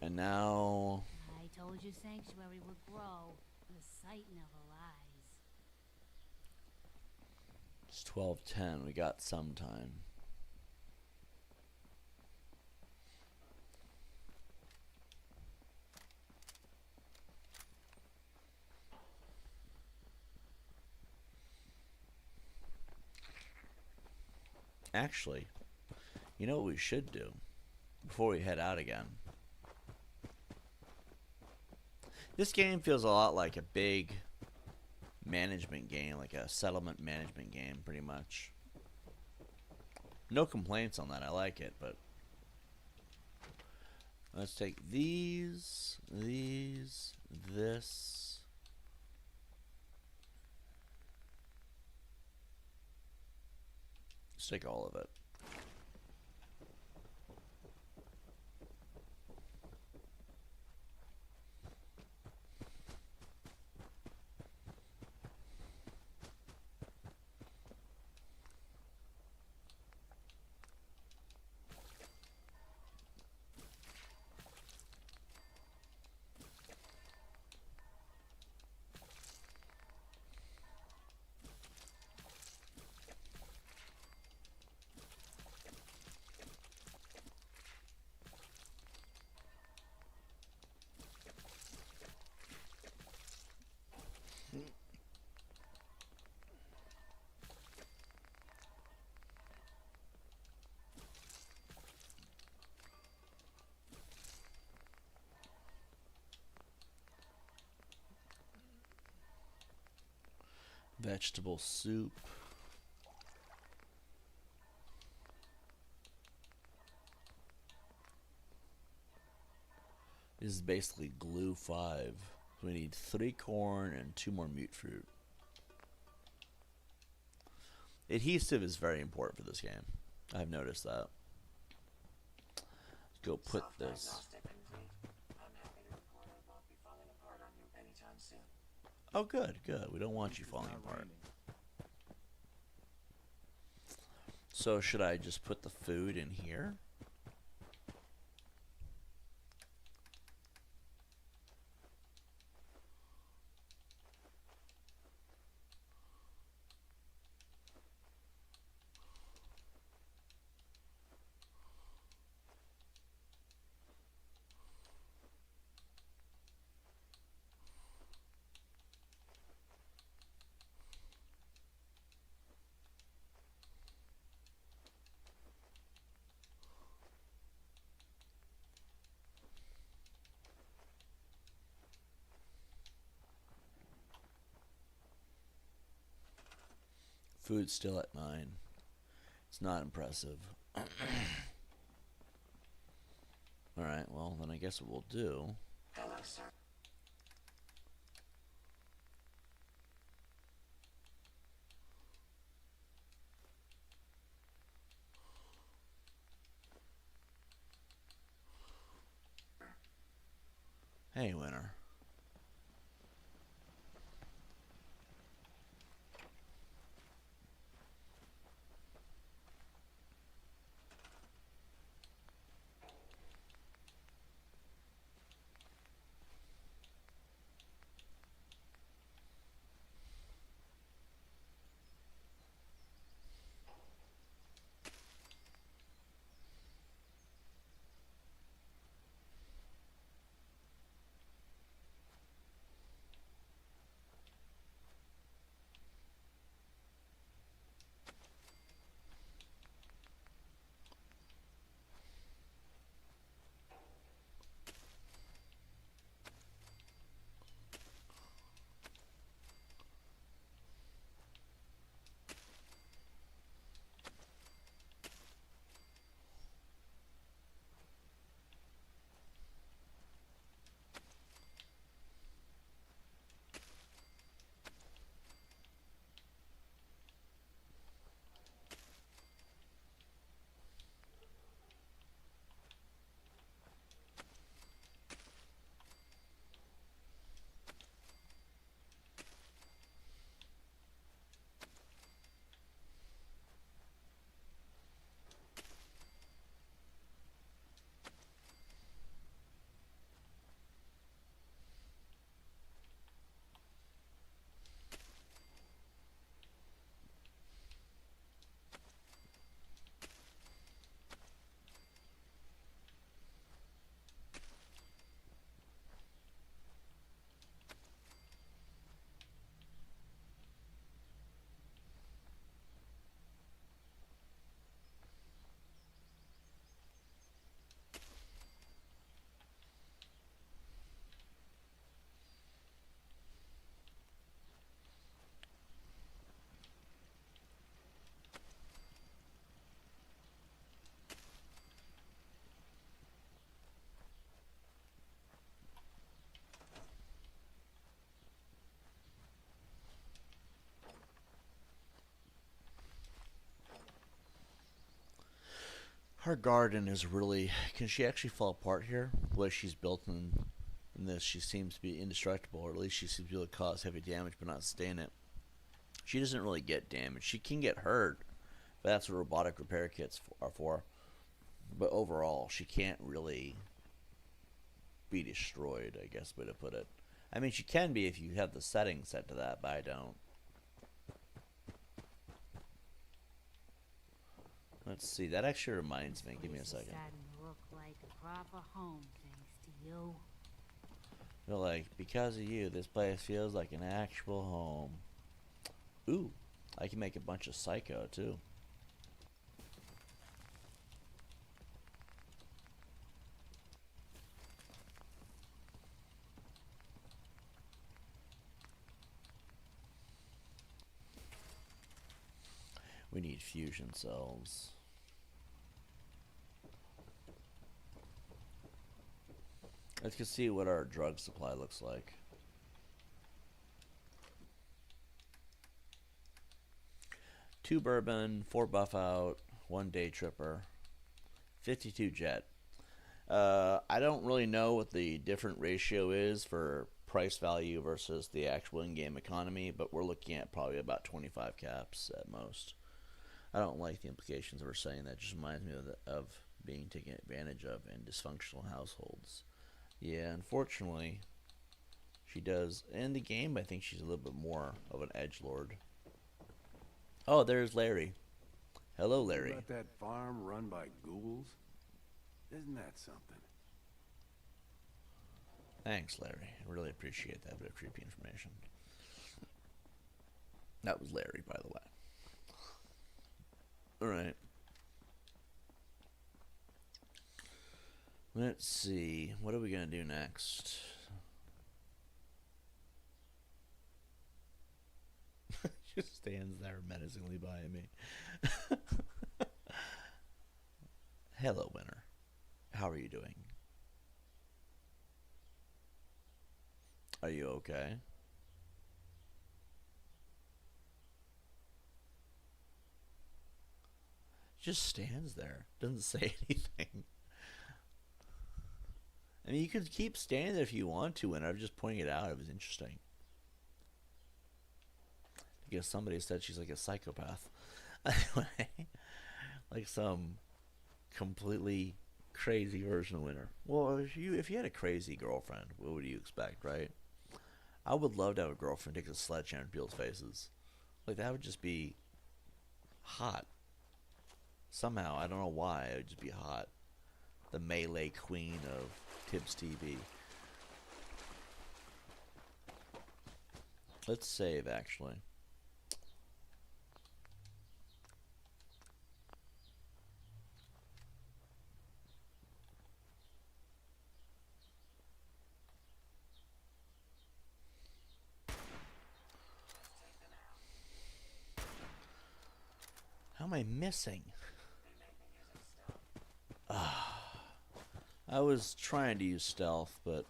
And now I told you Sanctuary would grow. The sight never lies. it's 12:10. We got some time. Actually, you know what we should do before we head out again? This game feels a lot like a big management game, like a settlement management game, pretty much. No complaints on that. I like it, but let's take these, this. Let's take all of it. Vegetable soup. This is basically glue 5. We need 3 corn and 2 more mute fruit. Adhesive is very important for this game. I've noticed that. Let's go put this. Self-diagnostic complete. I'm happy to report I won't be falling apart on you anytime soon. Oh, good, good. We don't want you It's falling not apart. raining. So should I just put the food in here? Food's still at 9. It's not impressive. Alright, well, then I guess what we'll do... Hello, sir. Hey, winner. Her garden is really... Can she actually fall apart here? The way she's built in this, she seems to be indestructible, or at least she seems to be able to cause heavy damage but not sustain it. She doesn't really get damaged. She can get hurt, but that's what robotic repair kits are for. But overall, she can't really be destroyed, I guess, way to put it. I mean, she can be if you have the settings set to that, but I don't. Let's see. That actually reminds me. Give me a second. Starting to look like a proper home, thanks to you. Feel like, because of you, this place feels like an actual home. Ooh, I can make a bunch of psycho, too. We need fusion cells. Let's go see what our drug supply looks like. Two bourbon, 4 buff out, 1 day tripper, 52 jet. I don't really know what the different ratio is for price value versus the actual in-game economy, but we're looking at probably about 25 caps at most. I don't like the implications of her saying that. It just reminds me of being taken advantage of in dysfunctional households. Yeah, unfortunately, she does. In the game, I think she's a little bit more of an edgelord. Oh, there's Larry. Hello, Larry. About that farm run by ghouls? Isn't that something? Thanks, Larry. I really appreciate that bit of creepy information. That was Larry, by the way. Alright. Let's see. What are we going to do next? Just stands there menacingly by me. Hello, Winter. How are you doing? Are you okay? Just stands there. Doesn't say anything. I mean, you could keep standing there if you want to, and I'm just pointing it out. It was interesting. Because somebody said she's like a psychopath. Anyway, like some completely crazy version of Winter. Well, if you had a crazy girlfriend, what would you expect, right? I would love to have a girlfriend who takes a sledgehammer to people's faces. Like, that would just be hot. Somehow, I don't know why, it would just be hot. The melee queen of TiBBzTV. Let's save, actually. How am I missing? I was trying to use stealth, but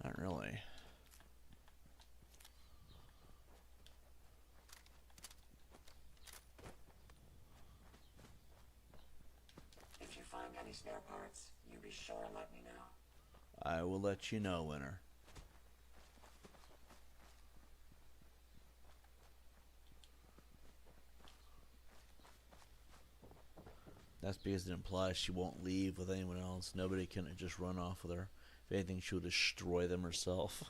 not really. If you find any spare parts, you be sure and let me know. I will let you know, Winter. That's because it implies she won't leave with anyone else. Nobody can just run off with her. If anything, she'll destroy them herself.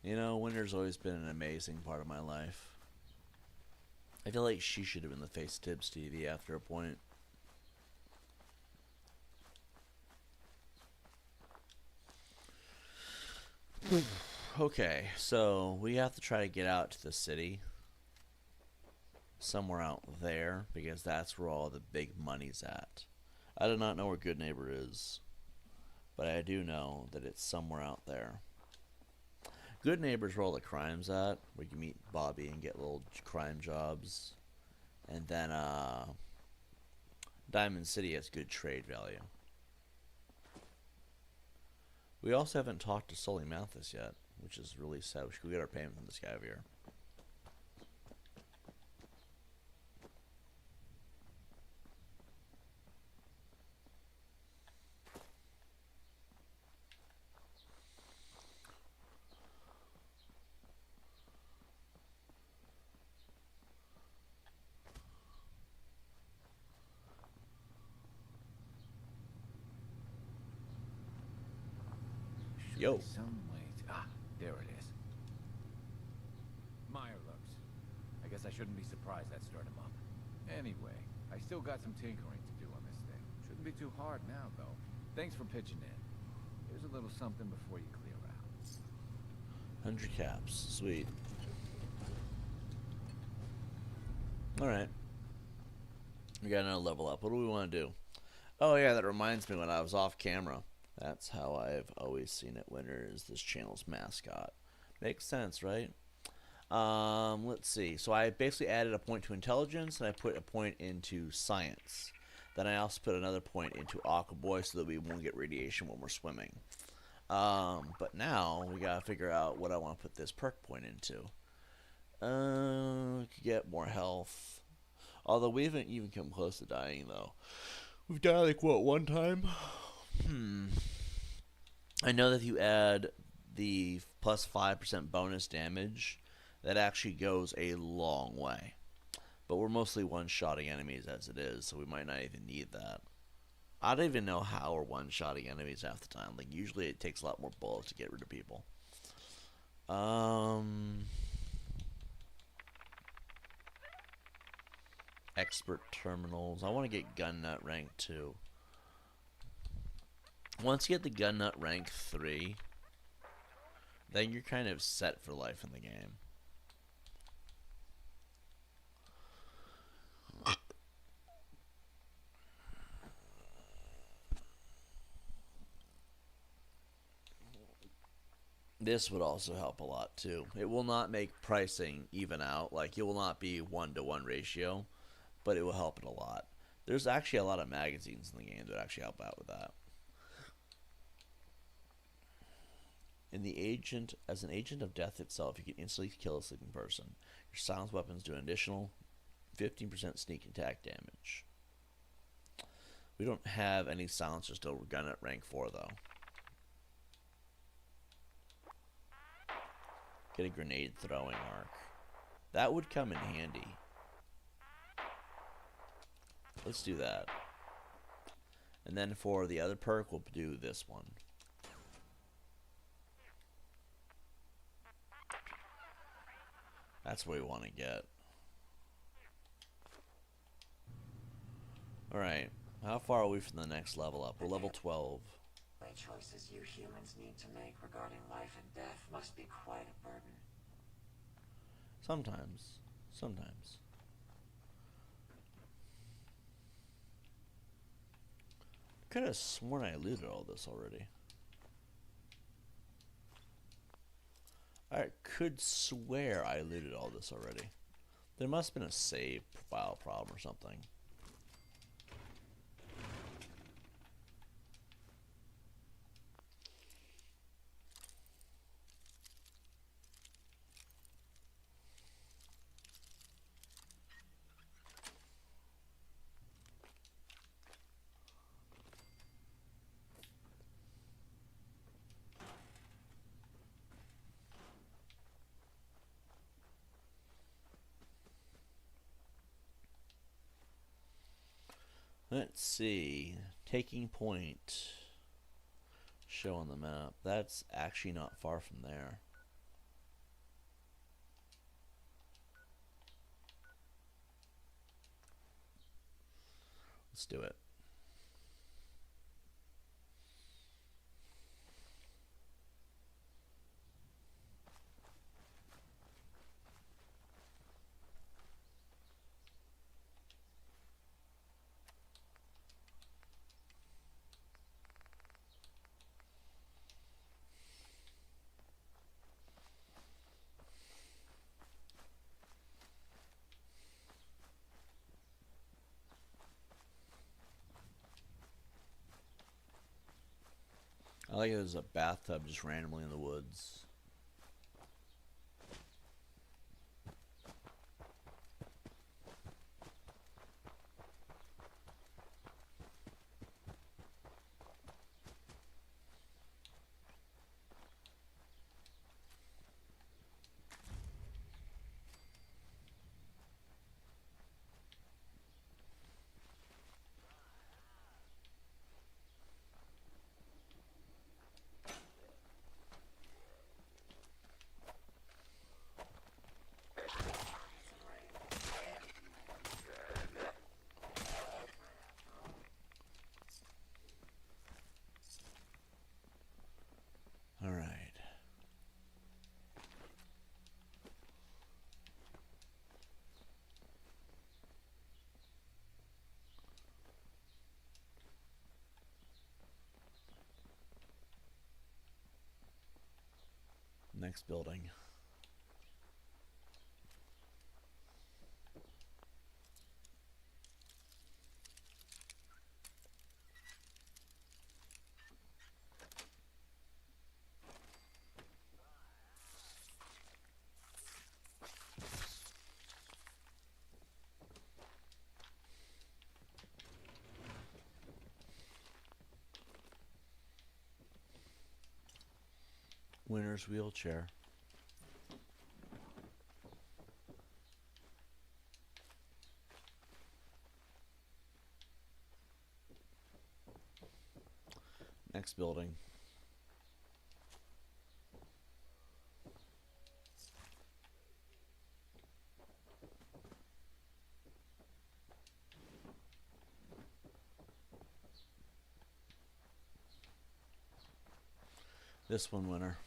You know, Winter's always been an amazing part of my life. I feel like she should have been the face of TiBBzTV after a point. Okay, so we have to try to get out to the city. Somewhere out there, because that's where all the big money's at. I do not know where Good Neighbor is, but I do know that it's somewhere out there. Good Neighbor's where all the crime's at, where you meet Bobby and get little crime jobs. And then Diamond City has good trade value. We also haven't talked to Sully Mathis yet, which is really sad. We should get our payment from this guy over here. Yo. Some way to, there it is. Meyer looks. I guess I shouldn't be surprised that stirred him up. Anyway, I still got some tinkering to do on this thing. Shouldn't be too hard now, though. Thanks for pitching in. Here's a little something before you clear out. 100 caps. Sweet. Alright. We got another level up. What do we want to do? Oh, yeah, that reminds me when I was off camera. That's how I've always seen it. Winter is this channel's mascot. Makes sense, right? Let's see. So I basically added a point to intelligence, and I put a point into science. Then I also put another point into Aqua Boy so that we won't get radiation when we're swimming. But now we gotta figure out what I want to put this perk point into. Could get more health. Although we haven't even come close to dying, though. We've died, like, what, one time? I know that if you add the plus 5% bonus damage, that actually goes a long way. But we're mostly one-shotting enemies as it is, so we might not even need that. I don't even know how we're one-shotting enemies half the time. Like, usually it takes a lot more bullets to get rid of people. Expert terminals. I want to get gun nut rank 2. Once you get the gun nut rank 3, then you're kind of set for life in the game. This would also help a lot too. It will not make pricing even out. Like, it will not be 1-to-1 ratio, but it will help it a lot. There's actually a lot of magazines in the game that actually help out with that. As an agent of death itself, you can instantly kill a sleeping person. Your silenced weapons do an additional 15% sneak attack damage. We don't have any silencers to gun at rank 4 though. Get a grenade throwing arc. That would come in handy. Let's do that. And then for the other perk, we'll do this one. That's what we want to get. Alright. How far are we from the next level up? We're level 12. The choices you humans need to make regarding life and death must be quite a burden. Sometimes. Sometimes. Could have sworn I looted all this already. I could swear I looted all this already. There must have been a save file problem or something. Let's see. Taking point. Show on the map. That's actually not far from there. Let's do it. I like there's a bathtub just randomly in the woods. All right. Next building. Winner's wheelchair. Next building. This one winner.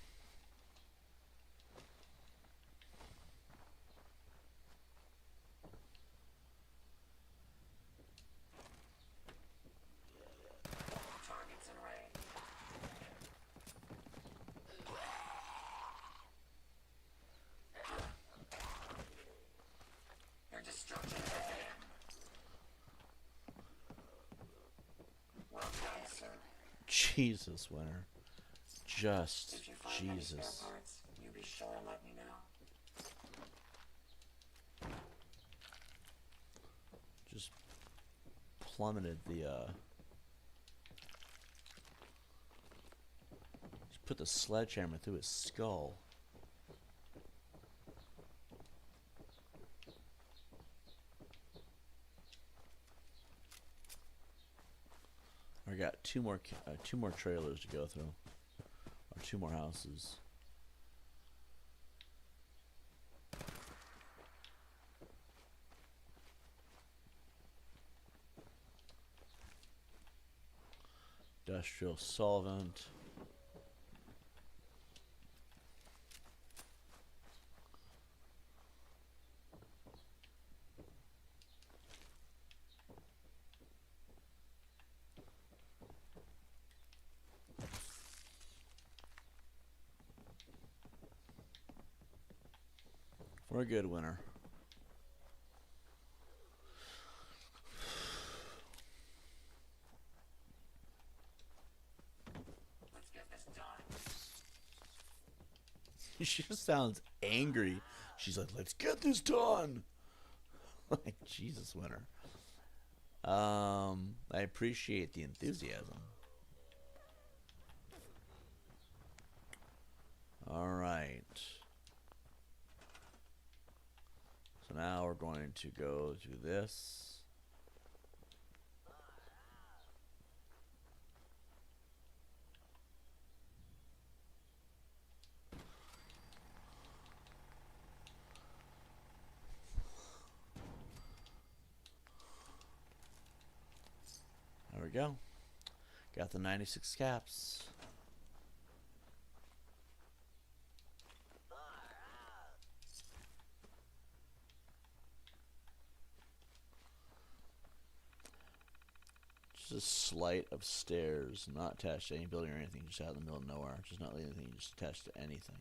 Targets in range. Jesus, Winter. Just If you find any spare Jesus. parts, you be sure and let me know. Just plummeted the just put the sledgehammer through his skull. We got two more trailers to go through, or two more houses. Industrial solvent. We're good, Winter. Let's get this done. She just sounds angry. She's like, "Let's get this done." Like, Jesus, Winter. I appreciate the enthusiasm. All right. So now we're going to go to this. There we go. Got the 96 caps. Just a slight of stairs, not attached to any building or anything, just out in the middle of nowhere. Just not anything, just attached to anything.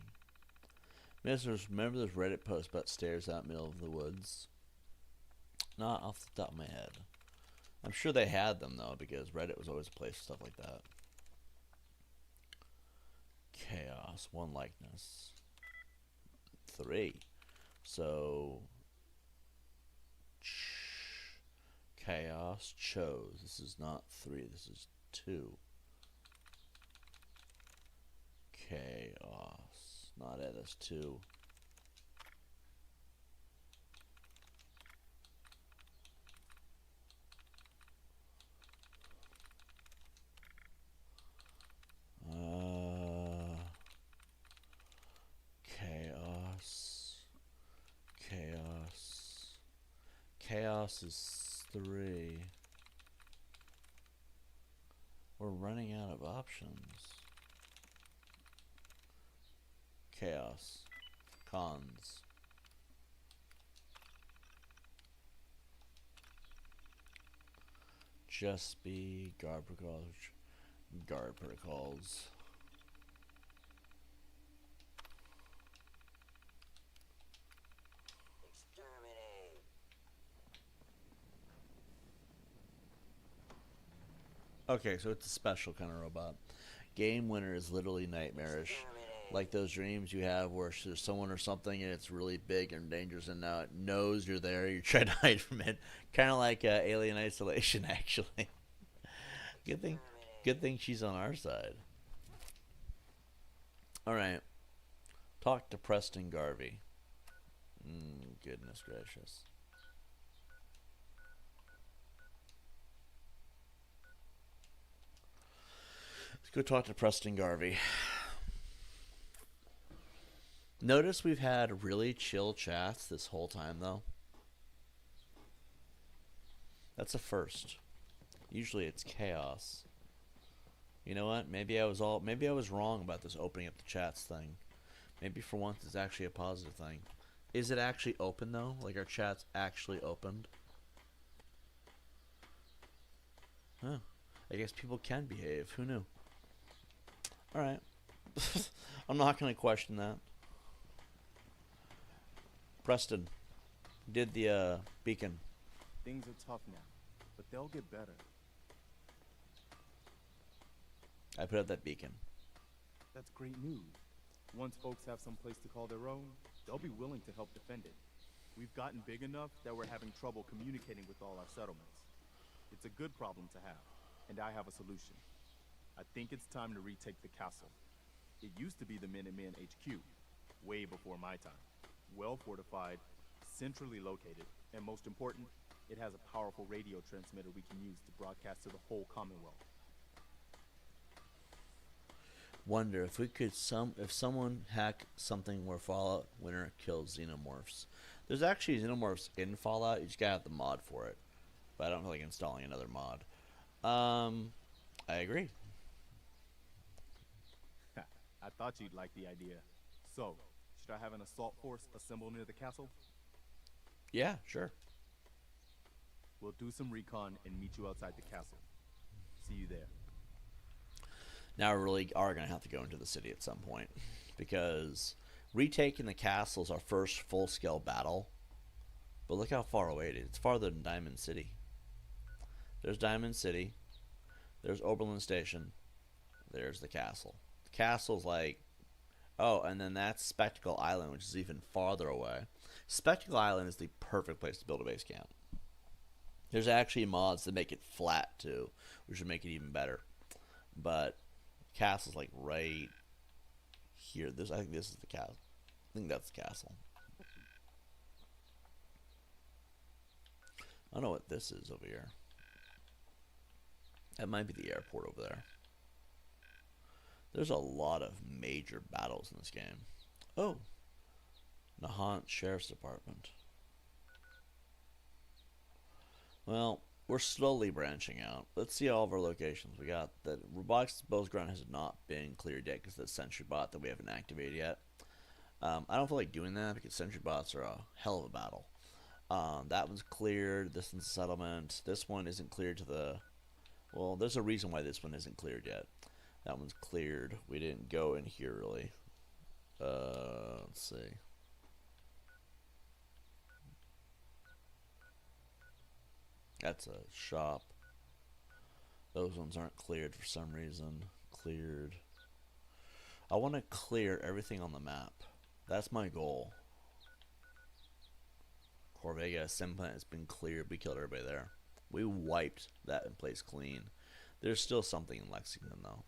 Remember those Reddit posts about stairs out in the middle of the woods? Not off the top of my head. I'm sure they had them, though, because Reddit was always a place for stuff like that. Chaos, 1 likeness. 3. So... Chaos chose. This is not 3, this is 2. Chaos. Not it, that's 2. Chaos. Chaos. Chaos is 3. We're running out of options. Chaos. Cons. Just be guard protocols. Guard protocols. Exterminate. Okay, so it's a special kind of robot. Game Winner is literally nightmarish. Like those dreams you have where there's someone or something and it's really big and dangerous and now it knows you're there, you're trying to hide from it. Kind of like Alien Isolation, actually. Good thing she's on our side. Alright. Talk to Preston Garvey. Goodness gracious. Let's go talk to Preston Garvey. Notice we've had really chill chats this whole time, though. That's a first. Usually it's chaos. You know what? Maybe I was wrong about this opening up the chats thing. Maybe for once it's actually a positive thing. Is it actually open, though? Like, our chat's actually opened? Huh. I guess people can behave. Who knew? Alright. I'm not going to question that. Preston, did the beacon. Things are tough now, but they'll get better. I put up that beacon. That's great news. Once folks have some place to call their own, they'll be willing to help defend it. We've gotten big enough that we're having trouble communicating with all our settlements. It's a good problem to have, and I have a solution. I think it's time to retake the castle. It used to be the Minutemen HQ, way before my time. Well fortified, centrally located, and most important, it has a powerful radio transmitter we can use to broadcast to the whole Commonwealth. Wonder if we could if someone hack something where Fallout Winter kills xenomorphs. There's actually xenomorphs in Fallout. You just gotta have the mod for it, but I don't feel like installing another mod. I agree. I thought you'd like the idea. So, should I have an assault force assemble near the castle? Yeah, sure. We'll do some recon and meet you outside the castle. See you there. Now we really are going to have to go into the city at some point, because retaking the castle is our first full-scale battle. But look how far away it is. It's farther than Diamond City. There's Diamond City. There's Oberlin Station. There's the castle. The castle's like... Oh, and then that's Spectacle Island, which is even farther away. Spectacle Island is the perfect place to build a base camp. There's actually mods that make it flat, too, which would make it even better. But... Castle's like right here. I think this is the castle. I think that's the castle. I don't know what this is over here. That might be the airport over there. There's a lot of major battles in this game. Oh, Nahant Sheriff's Department. Well, we're slowly branching out. Let's see all of our locations. We got the Robotics Disposal Ground has not been cleared yet because the Sentry Bot that we haven't activated yet. I don't feel like doing that because Sentry Bots are a hell of a battle. That one's cleared. This one's a settlement. This one isn't cleared to the... Well, there's a reason why this one isn't cleared yet. That one's cleared. We didn't go in here really. Let's see. That's a shop. Those ones aren't cleared for some reason. Cleared. I want to clear everything on the map. That's my goal. Corvega Simplant has been cleared. We killed everybody there. We wiped that in place clean. There's still something in Lexington though.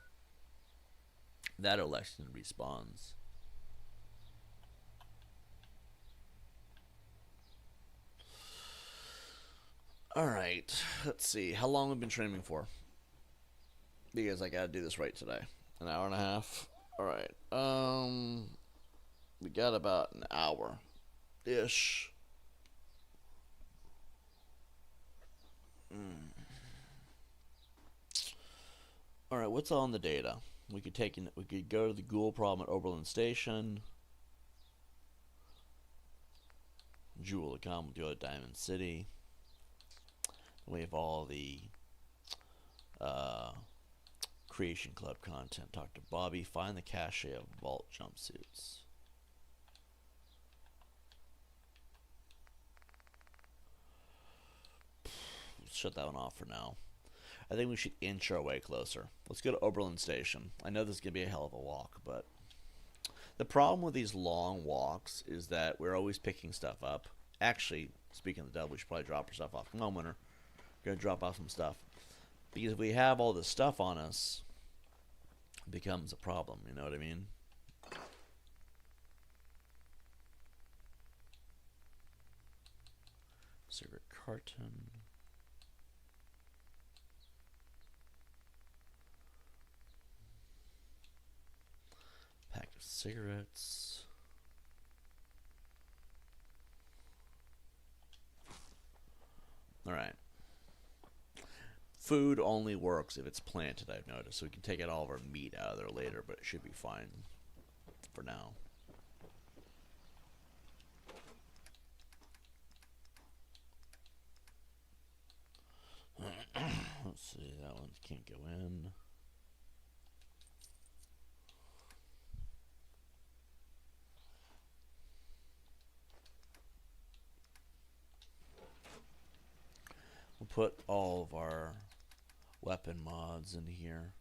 That or Lexington respawns. Alright, let's see. How long have we been training for? Because I gotta do this right today. An hour and a half? Alright, we got about an hour-ish. Alright, what's on the data? We could go to the ghoul problem at Oberlin Station. Jewel.com, we'll go to Diamond City. We have all the Creation Club content. Talk to Bobby. Find the cache of vault jumpsuits. Let's shut that one off for now. I think we should inch our way closer. Let's go to Oberlin Station. I know this is going to be a hell of a walk, but the problem with these long walks is that we're always picking stuff up. Actually, speaking of the devil, we should probably drop our stuff off. Come on, Winter. We're going to drop off some stuff. Because if we have all this stuff on us, it becomes a problem. You know what I mean? Cigarette carton. Pack of cigarettes. Alright. Food only works if it's planted, I've noticed. So we can take out all of our meat out of there later, but it should be fine for now. Let's see, that one can't go in. We'll put all of our weapon mods in here.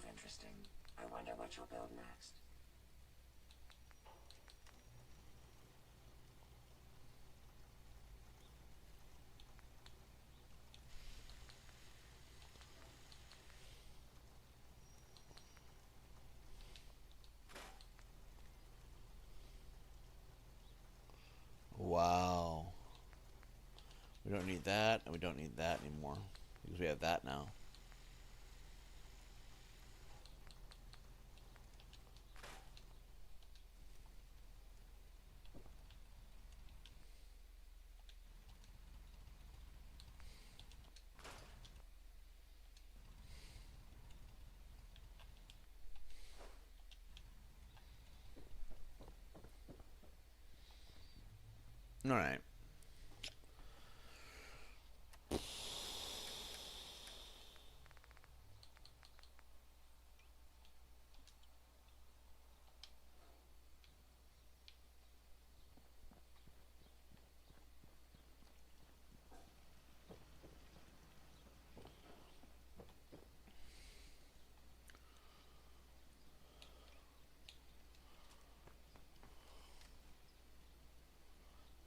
prove interesting. I wonder what you'll build next. Wow. We don't need that, and we don't need that anymore. Because we have that now. Alright.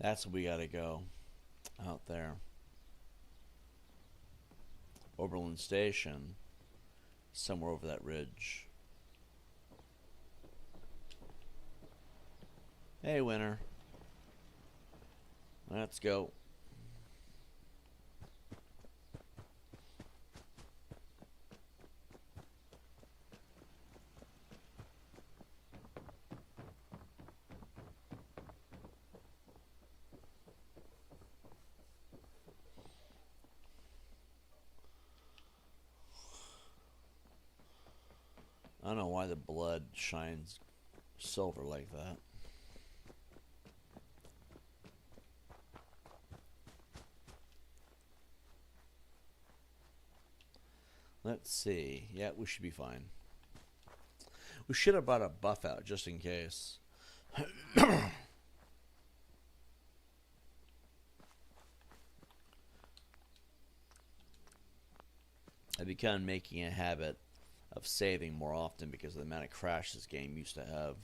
That's where we gotta go. Out there. Oberlin Station. Somewhere over that ridge. Hey, Winter. Let's go. I don't know why the blood shines silver like that. Let's see. Yeah, we should be fine. We should have brought a buff out just in case. I began making a habit of saving more often because of the amount of crash this game used to have.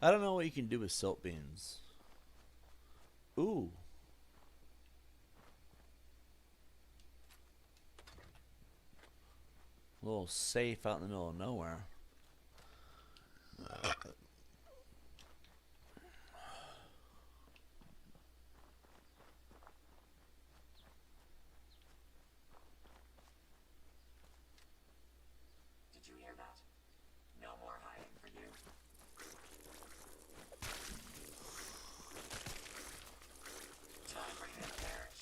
I don't know what you can do with silt beans. Ooh. A little safe out in the middle of nowhere. Did you hear that? No more hiding for you. Time for you to perish.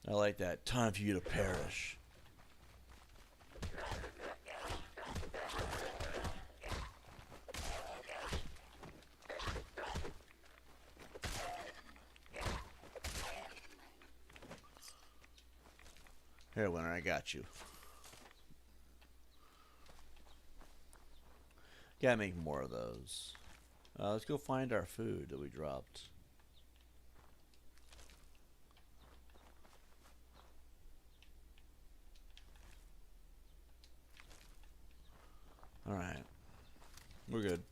I like that. Time for you to perish. Here, Winter, I got you. Gotta make more of those. Let's go find our food that we dropped. Alright. We're good.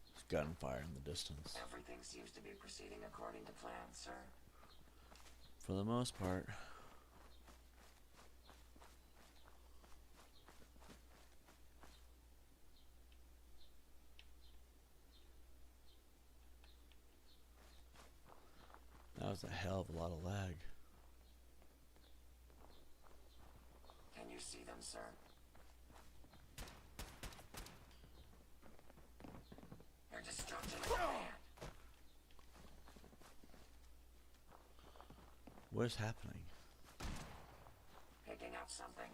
There's gunfire in the distance. Everything seems to be proceeding according to plan, sir. For the most part. was a hell of a lot of lag. Can you see them, sir? Your destruction is at hand. What is happening? Picking up something.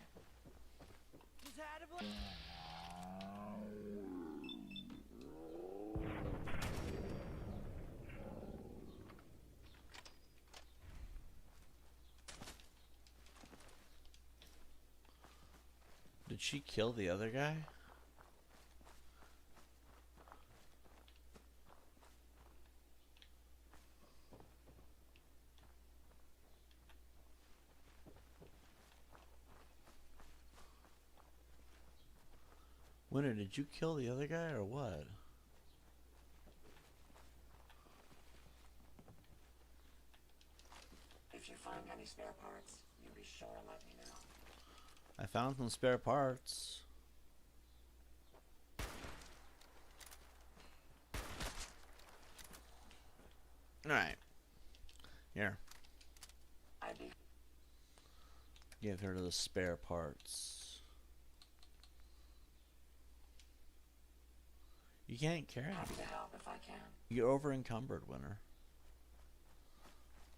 Did she kill the other guy? Winter, did you kill the other guy or what? If you find any spare parts, you be sure to let me know. I found some spare parts. Alright. Here. I'd be Give her the spare parts. You can't carry happy it. to help if I can. You're over encumbered, Winter.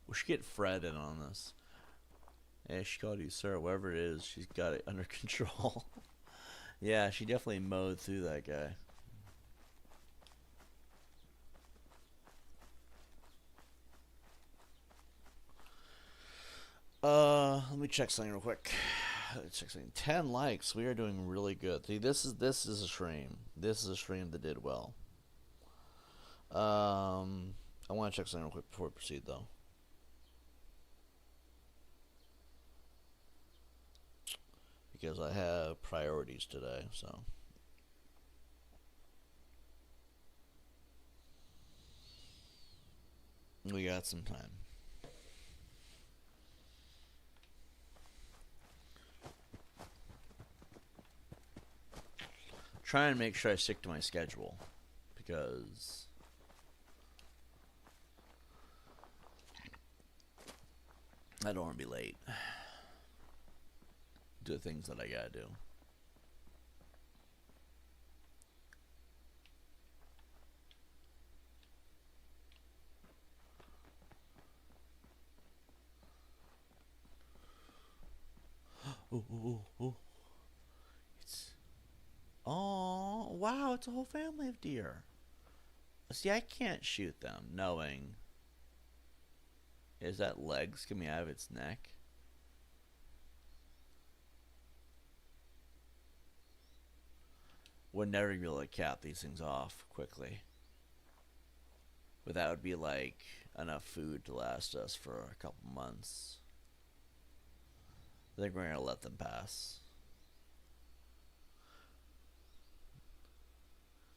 We should get Fred in on this. Yeah, she called you sir. Whatever it is, she's got it under control. Yeah, she definitely mowed through that guy. Let me check something real quick. Check something. 10 likes. We are doing really good. See, this is a stream. This is a stream that did well. I want to check something real quick before we proceed, though. Because I have priorities today, so. We got some time. Try and make sure I stick to my schedule, because I don't want to be late. Do the things that I gotta do. Oh. Oh, wow, it's a whole family of deer. See, I can't shoot them knowing. Is that legs coming out of its neck? Would never be able to cap these things off quickly. But that would be like enough food to last us for a couple months. I think we're gonna let them pass.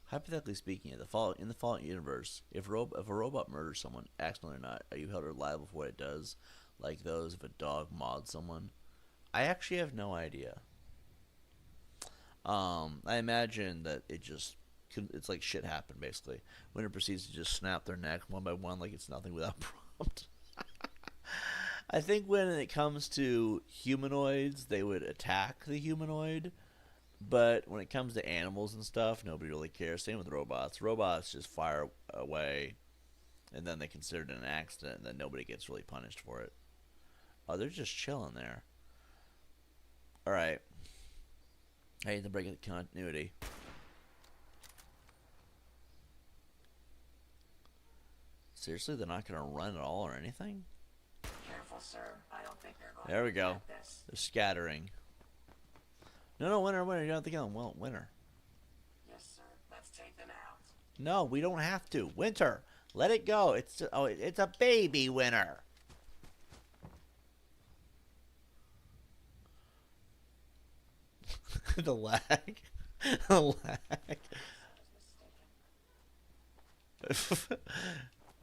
Hypothetically speaking, in the Fallout universe, if a robot murders someone, accidentally or not, are you held liable for what it does? Like those if a dog mauls someone? I actually have no idea. I imagine that it's like shit happened, basically. When it proceeds to just snap their neck one by one like it's nothing without prompt. I think when it comes to humanoids, they would attack the humanoid. But when it comes to animals and stuff, nobody really cares. Same with robots. Robots just fire away, and then they consider it an accident, and then nobody gets really punished for it. Oh, they're just chilling there. Alright. I hate to break the continuity. Seriously, they're not going to run at all or anything? Careful, sir. I don't think they're going There we to go. get this. They're scattering. No, Winter, you don't have to kill them. Well, Winter. Yes, sir. Let's take them out. No, we don't have to. Winter, let it go. It's a baby, Winter. The lag. The lag.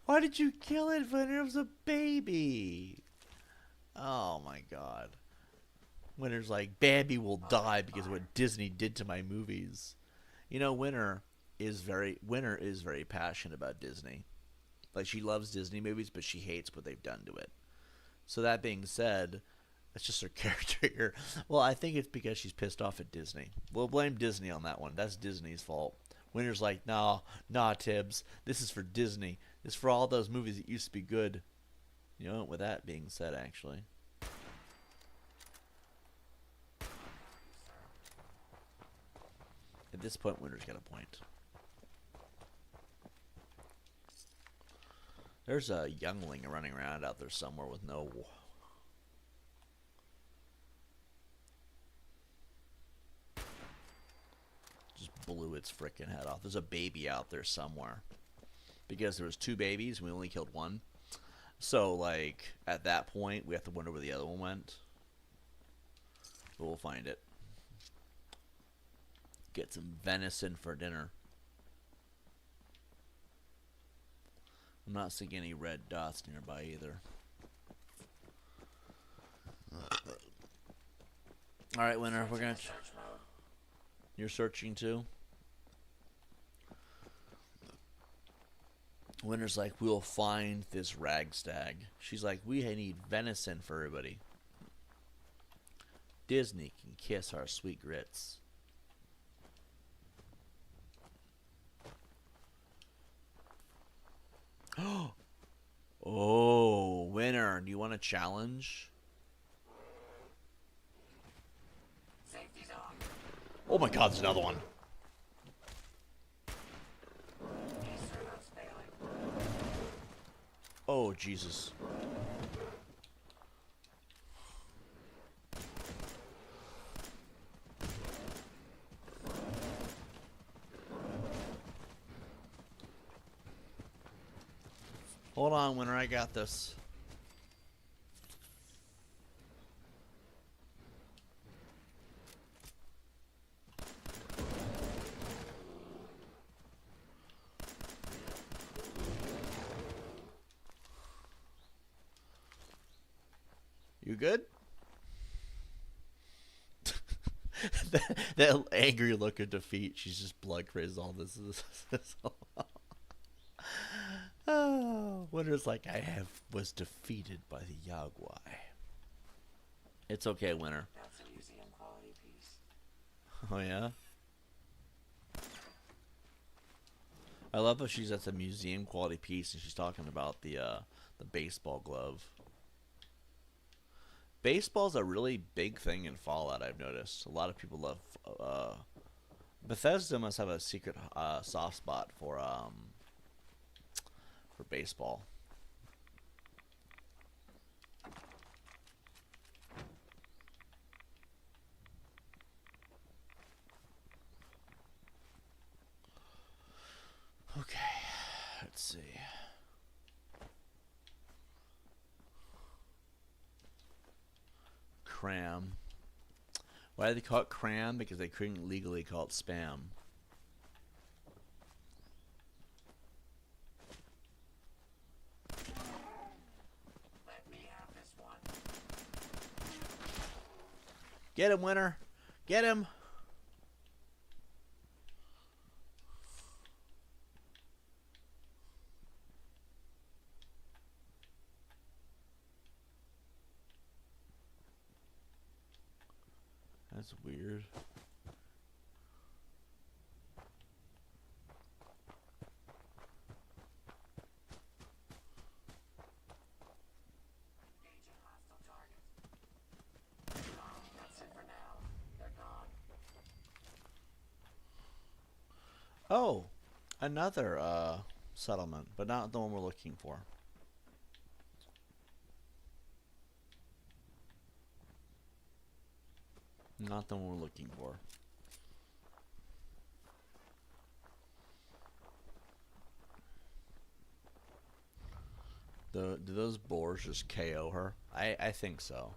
Why did you kill it, Winter? It was a baby. Oh my God. Winter's like, Bambi will die because of what Disney did to my movies. You know, Winter is very passionate about Disney. Like, she loves Disney movies, but she hates what they've done to it. So that being said, that's just her character here. Well, I think it's because she's pissed off at Disney. We'll blame Disney on that one. That's Disney's fault. Winter's like, nah, Tibbs. This is for Disney. This is for all those movies that used to be good. You know, with that being said, actually. At this point, Winter's got a point. There's a youngling running around out there somewhere with no... Just blew its frickin' head off. There's a baby out there somewhere. Because there was 2 babies, and we only killed 1. So, like, at that point, we have to wonder where the other one went. But we'll find it. Get some venison for dinner. I'm not seeing any red dots nearby either. Alright, Winter, we're gonna... You're searching too? Winter's like, we'll find this ragstag. She's like, we need venison for everybody. Disney can kiss our sweet grits. Oh, Winter, do you want a challenge? Safety's on. Oh my God, there's another one. Eastward's failing. Oh, Jesus. Hold on, Winter, I got this. You good? that angry look of defeat. She's just blood crazy. All this. Oh, Winter's like, was defeated by the Yagwai. It's okay, Winter. That's a museum quality piece. Oh yeah. I love how she's at the museum quality piece and she's talking about the baseball glove. Baseball's a really big thing in Fallout, I've noticed. A lot of people love Bethesda must have a secret soft spot for baseball. Okay, let's see. Cram. Why do they call it cram? Because they couldn't legally call it spam. Let me have this one. Get him, Winter. Get him. That's weird. Agent hostile target. That's it for now. They're gone. Oh, another settlement, but not the one we're looking for. Not the one we're looking for. Do those boars just KO her? I think so.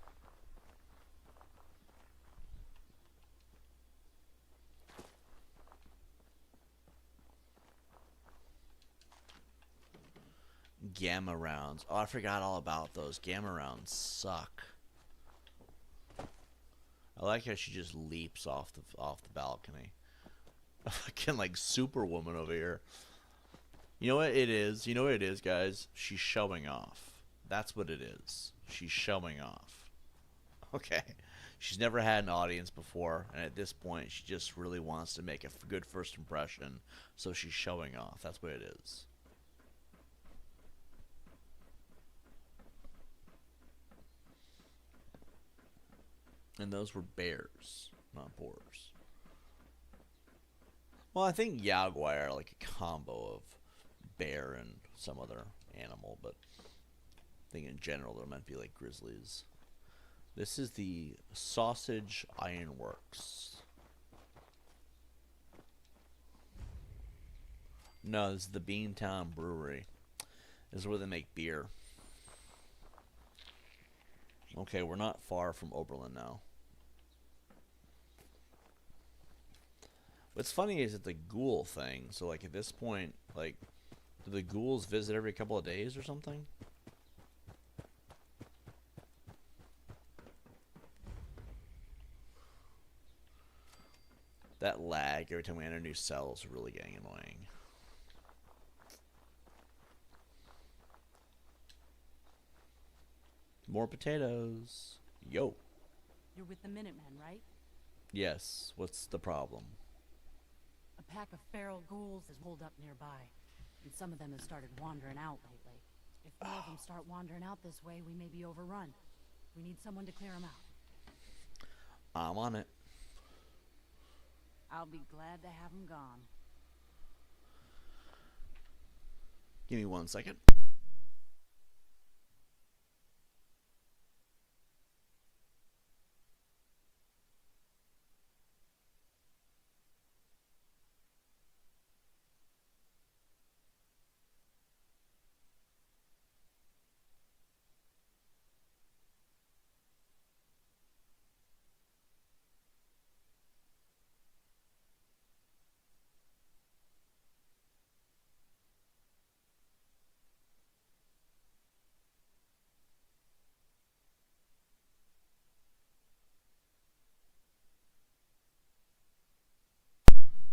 Gamma rounds. Oh, I forgot all about those. Gamma rounds suck. I like how she just leaps off the balcony. A fucking like Superwoman over here. You know what it is? You know what it is, guys? She's showing off. That's what it is. She's showing off. Okay. She's never had an audience before, and at this point, she just really wants to make a good first impression, so she's showing off. That's what it is. And those were bears, not boars. Well, I think Yaguai are like a combo of bear and some other animal, but I think in general they're meant to be like grizzlies. This is the Sausage Ironworks. No, this is the Beantown Brewery. This is where they make beer. Okay, we're not far from Oberlin now. What's funny is that the ghoul thing, so like at this point, like, do the ghouls visit every couple of days or something? That lag every time we enter a new cell is really getting annoying. More potatoes. Yo. You're with the Minutemen, right? Yes. What's the problem? A pack of feral ghouls is holed up nearby, and some of them have started wandering out lately. If more of them start wandering out this way, we may be overrun. We need someone to clear them out. I'm on it. I'll be glad to have them gone. Give me 1 second.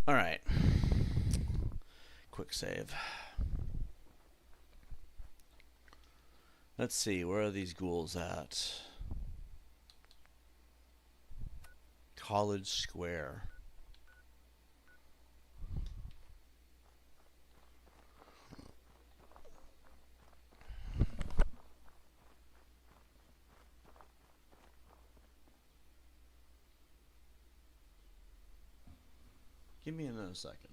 Alright. Quick save. Let's see, where are these ghouls at? College Square. Give me another second.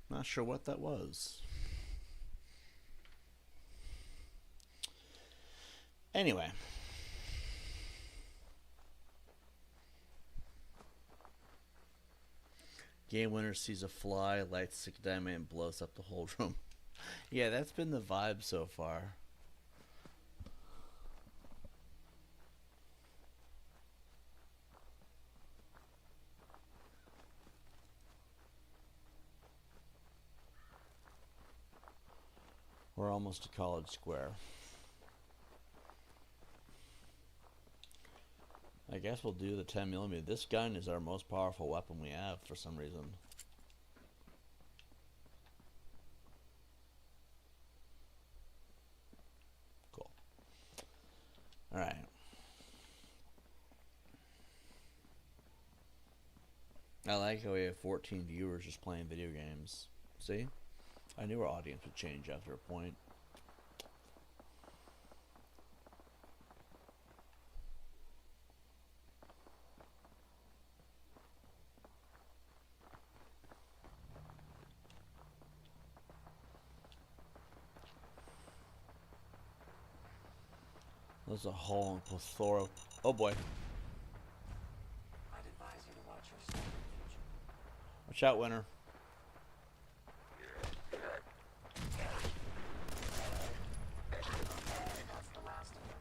Not sure what that was. Anyway. Game winner sees a fly, lights a dynamite, and blows up the whole room. Yeah, that's been the vibe so far. We're almost to College Square. I guess we'll do the 10mm. This gun is our most powerful weapon we have for some reason. Cool. Alright. I like how we have 14 viewers just playing video games. See? I knew our audience would change after a point. There's a whole plethora. Oh boy. I'd advise you to watch your step in the future. Watch out, winner. That's the last of them.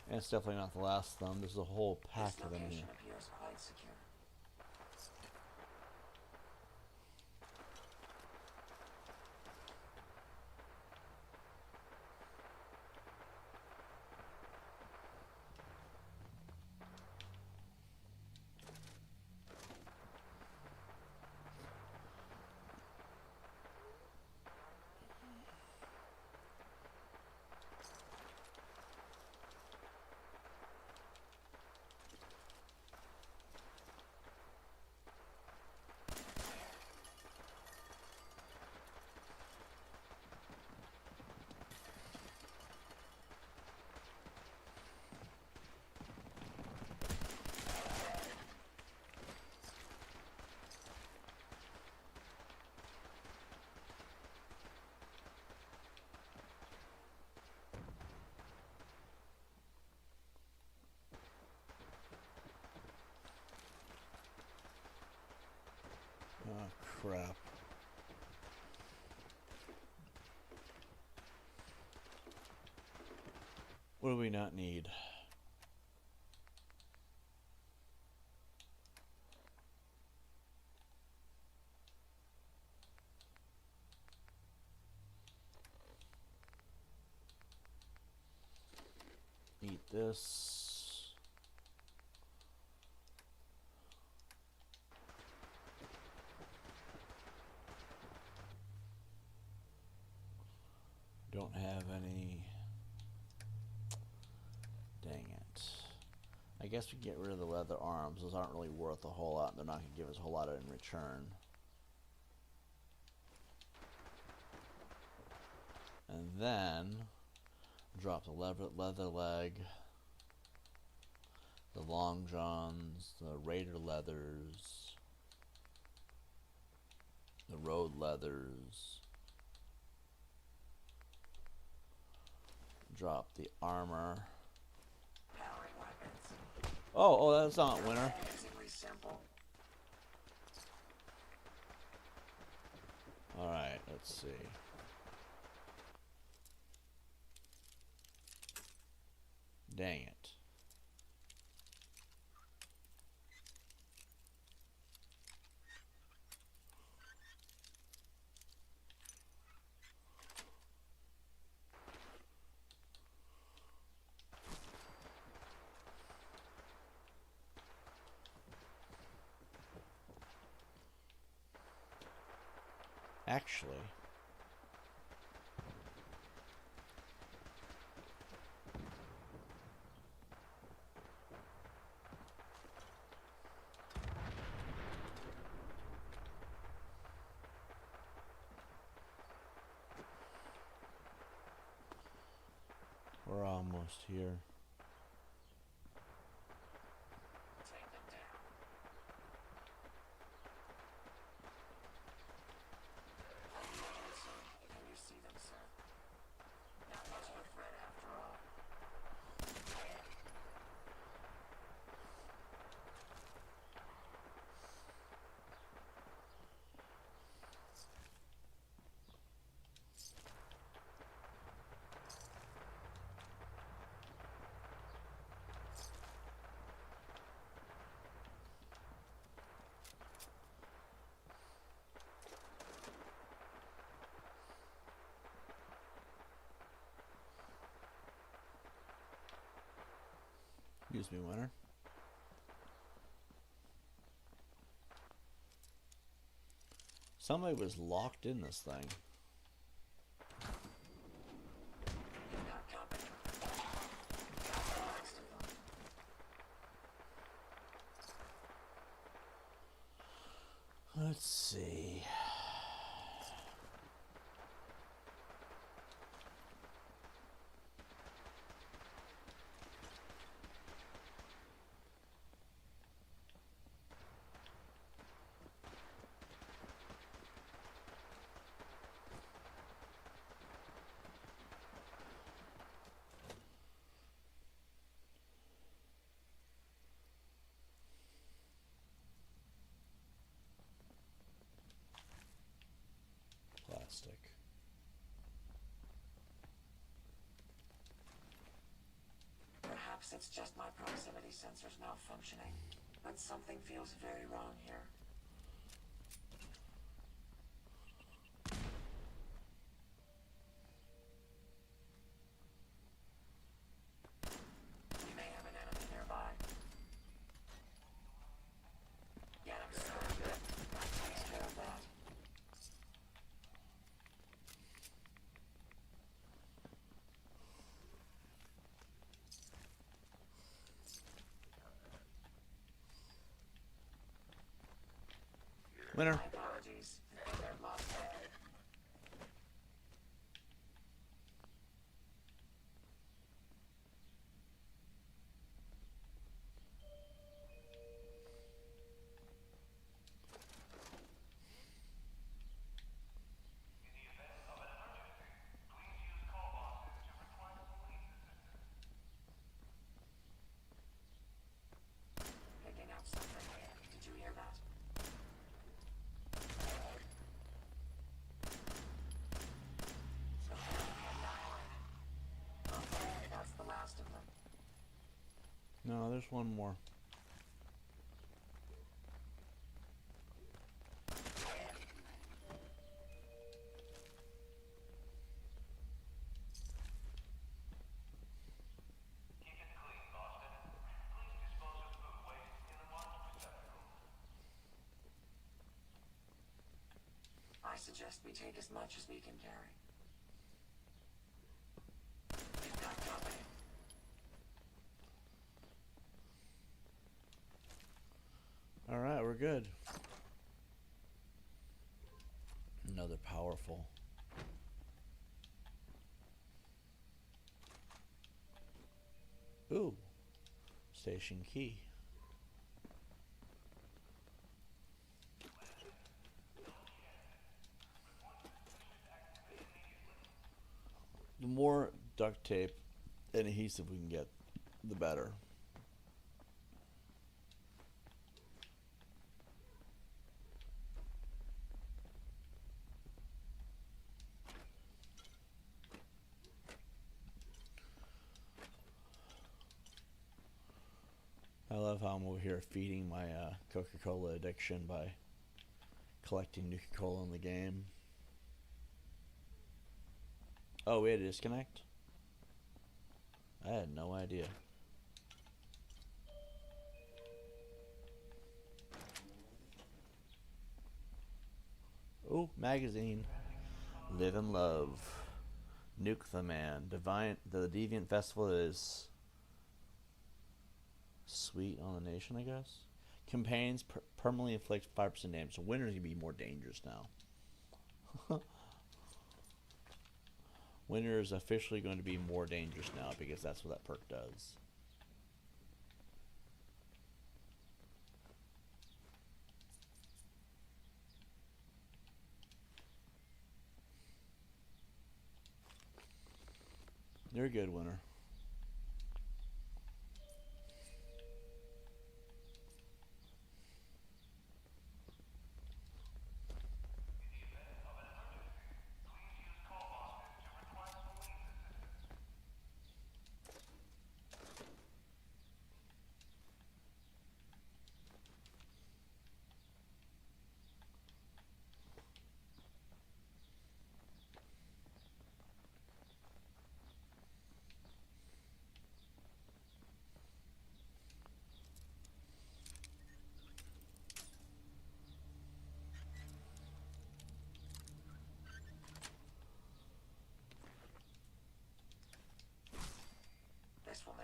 And it's definitely not the last of them. There's a whole pack This of them location here. appears quite secure. Oh, crap. What do we not need? Eat this. Don't have any. Dang it. I guess we get rid of the leather arms. Those aren't really worth a whole lot. They're not going to give us a whole lot in return. And then drop the leather leg, the long johns, the raider leathers, the road leathers. Drop the armor. Powering weapons. Oh, that's not winner. Amazingly simple. Alright, let's see. Dang it. Actually, we're almost here. Take them down. Can you see them, sir? Not much of a threat after all. Excuse me, Winter. Somebody was locked in this thing. Not company. Next to them. Let's see. Plastic. Perhaps it's just my proximity sensors malfunctioning, but something feels very wrong here. We may have an enemy nearby. Get him started. That takes care of that. Winner. My apologies. They're lost. Picking up something. Did you hear that? Okay, that's the last of them. No, there's one more. I suggest we take as much as we can carry. We've got company. Alright, we're good. Another powerful. Ooh. Station key. The more duct tape and adhesive we can get, the better. I love how I'm over here feeding my Coca-Cola addiction by collecting Nuka-Cola in the game. Oh, we had a disconnect? I had no idea. Oh, magazine. Live and love. Nuke the man. The Deviant Festival is sweet on the nation, I guess. Campaigns permanently inflict 5% damage. So winter's gonna be more dangerous now. Winter is officially going to be more dangerous now because that's what that perk does. You're good, Winter.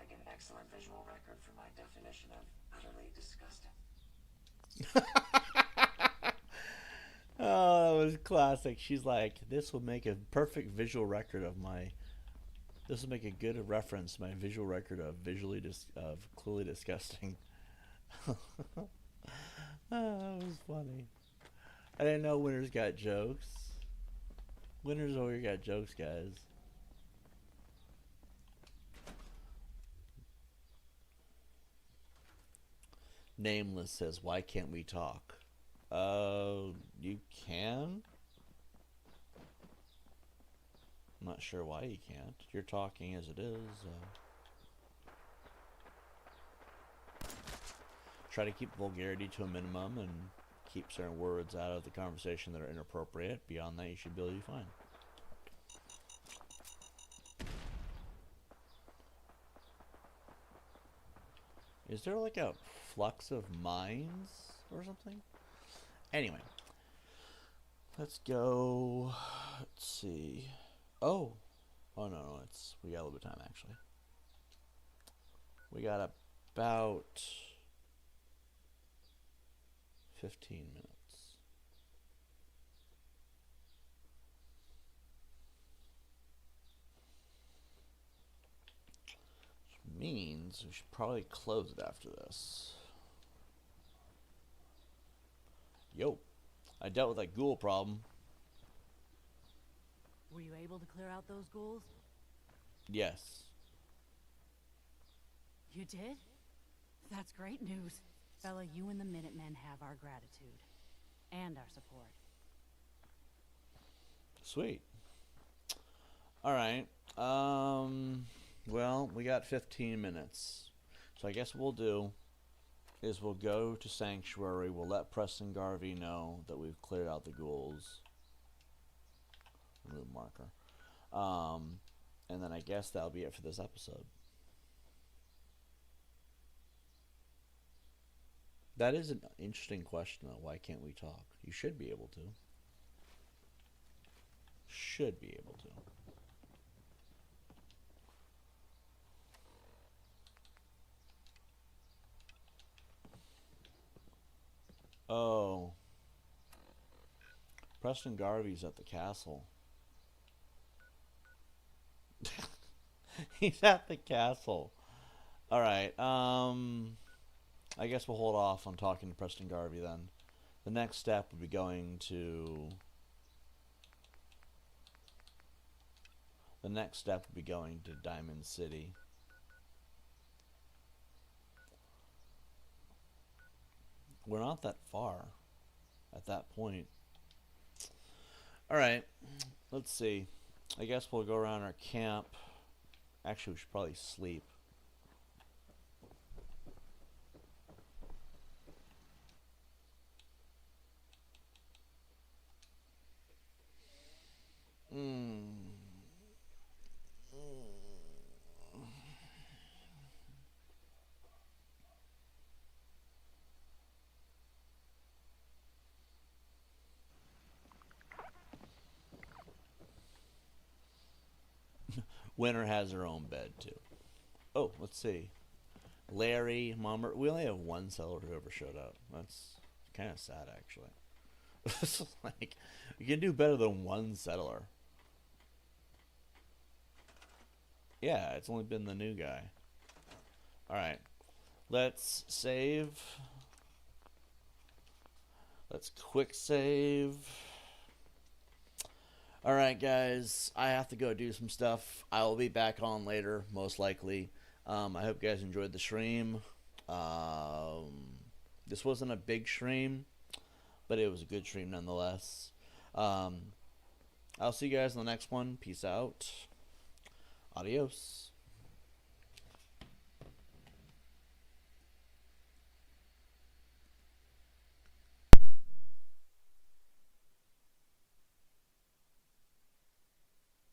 make an excellent visual record for my definition of utterly disgusting. Oh, that was classic. She's like, this will make a perfect visual record of my. This will make a good reference to my visual record of clearly disgusting. That was funny. I didn't know Winners got jokes. Winners always got jokes, guys. Nameless says, why can't we talk? You can? I'm not sure why you can't. You're talking as it is. Try to keep vulgarity to a minimum and keep certain words out of the conversation that are inappropriate. Beyond that, you should be able to be fine. Is there like a flux of minds or something? Anyway, let's go. Let's see. Oh no, we got a little bit of time actually. We got about 15 minutes. Which means we should probably close it after this. Yo, I dealt with that ghoul problem. Were you able to clear out those ghouls? Yes. You did? That's great news. Fella, you and the Minutemen have our gratitude. And our support. Sweet. Alright. Well, we got 15 minutes. So I guess what we'll do is we'll go to Sanctuary. We'll let Preston Garvey know that we've cleared out the ghouls. Remove marker. And then I guess that'll be it for this episode. That is an interesting question, though. Why can't we talk? You should be able to. Should be able to. Oh. Preston Garvey's at the castle. He's at the castle. Alright, I guess we'll hold off on talking to Preston Garvey then. The next step would be going to... The next step would be going to Diamond City. We're not that far at that point. Alright, let's see. I guess we'll go around our camp. Actually, we should probably sleep. Winter has her own bed too. Oh, let's see. Larry, Mummer. We only have one settler who ever showed up. That's kind of sad, actually. It's like, you can do better than one settler. Yeah, it's only been the new guy. Alright. Let's save. Let's quick save. Alright, guys. I have to go do some stuff. I will be back on later, most likely. I hope you guys enjoyed the stream. This wasn't a big stream, but it was a good stream nonetheless. I'll see you guys in the next one. Peace out. Adios.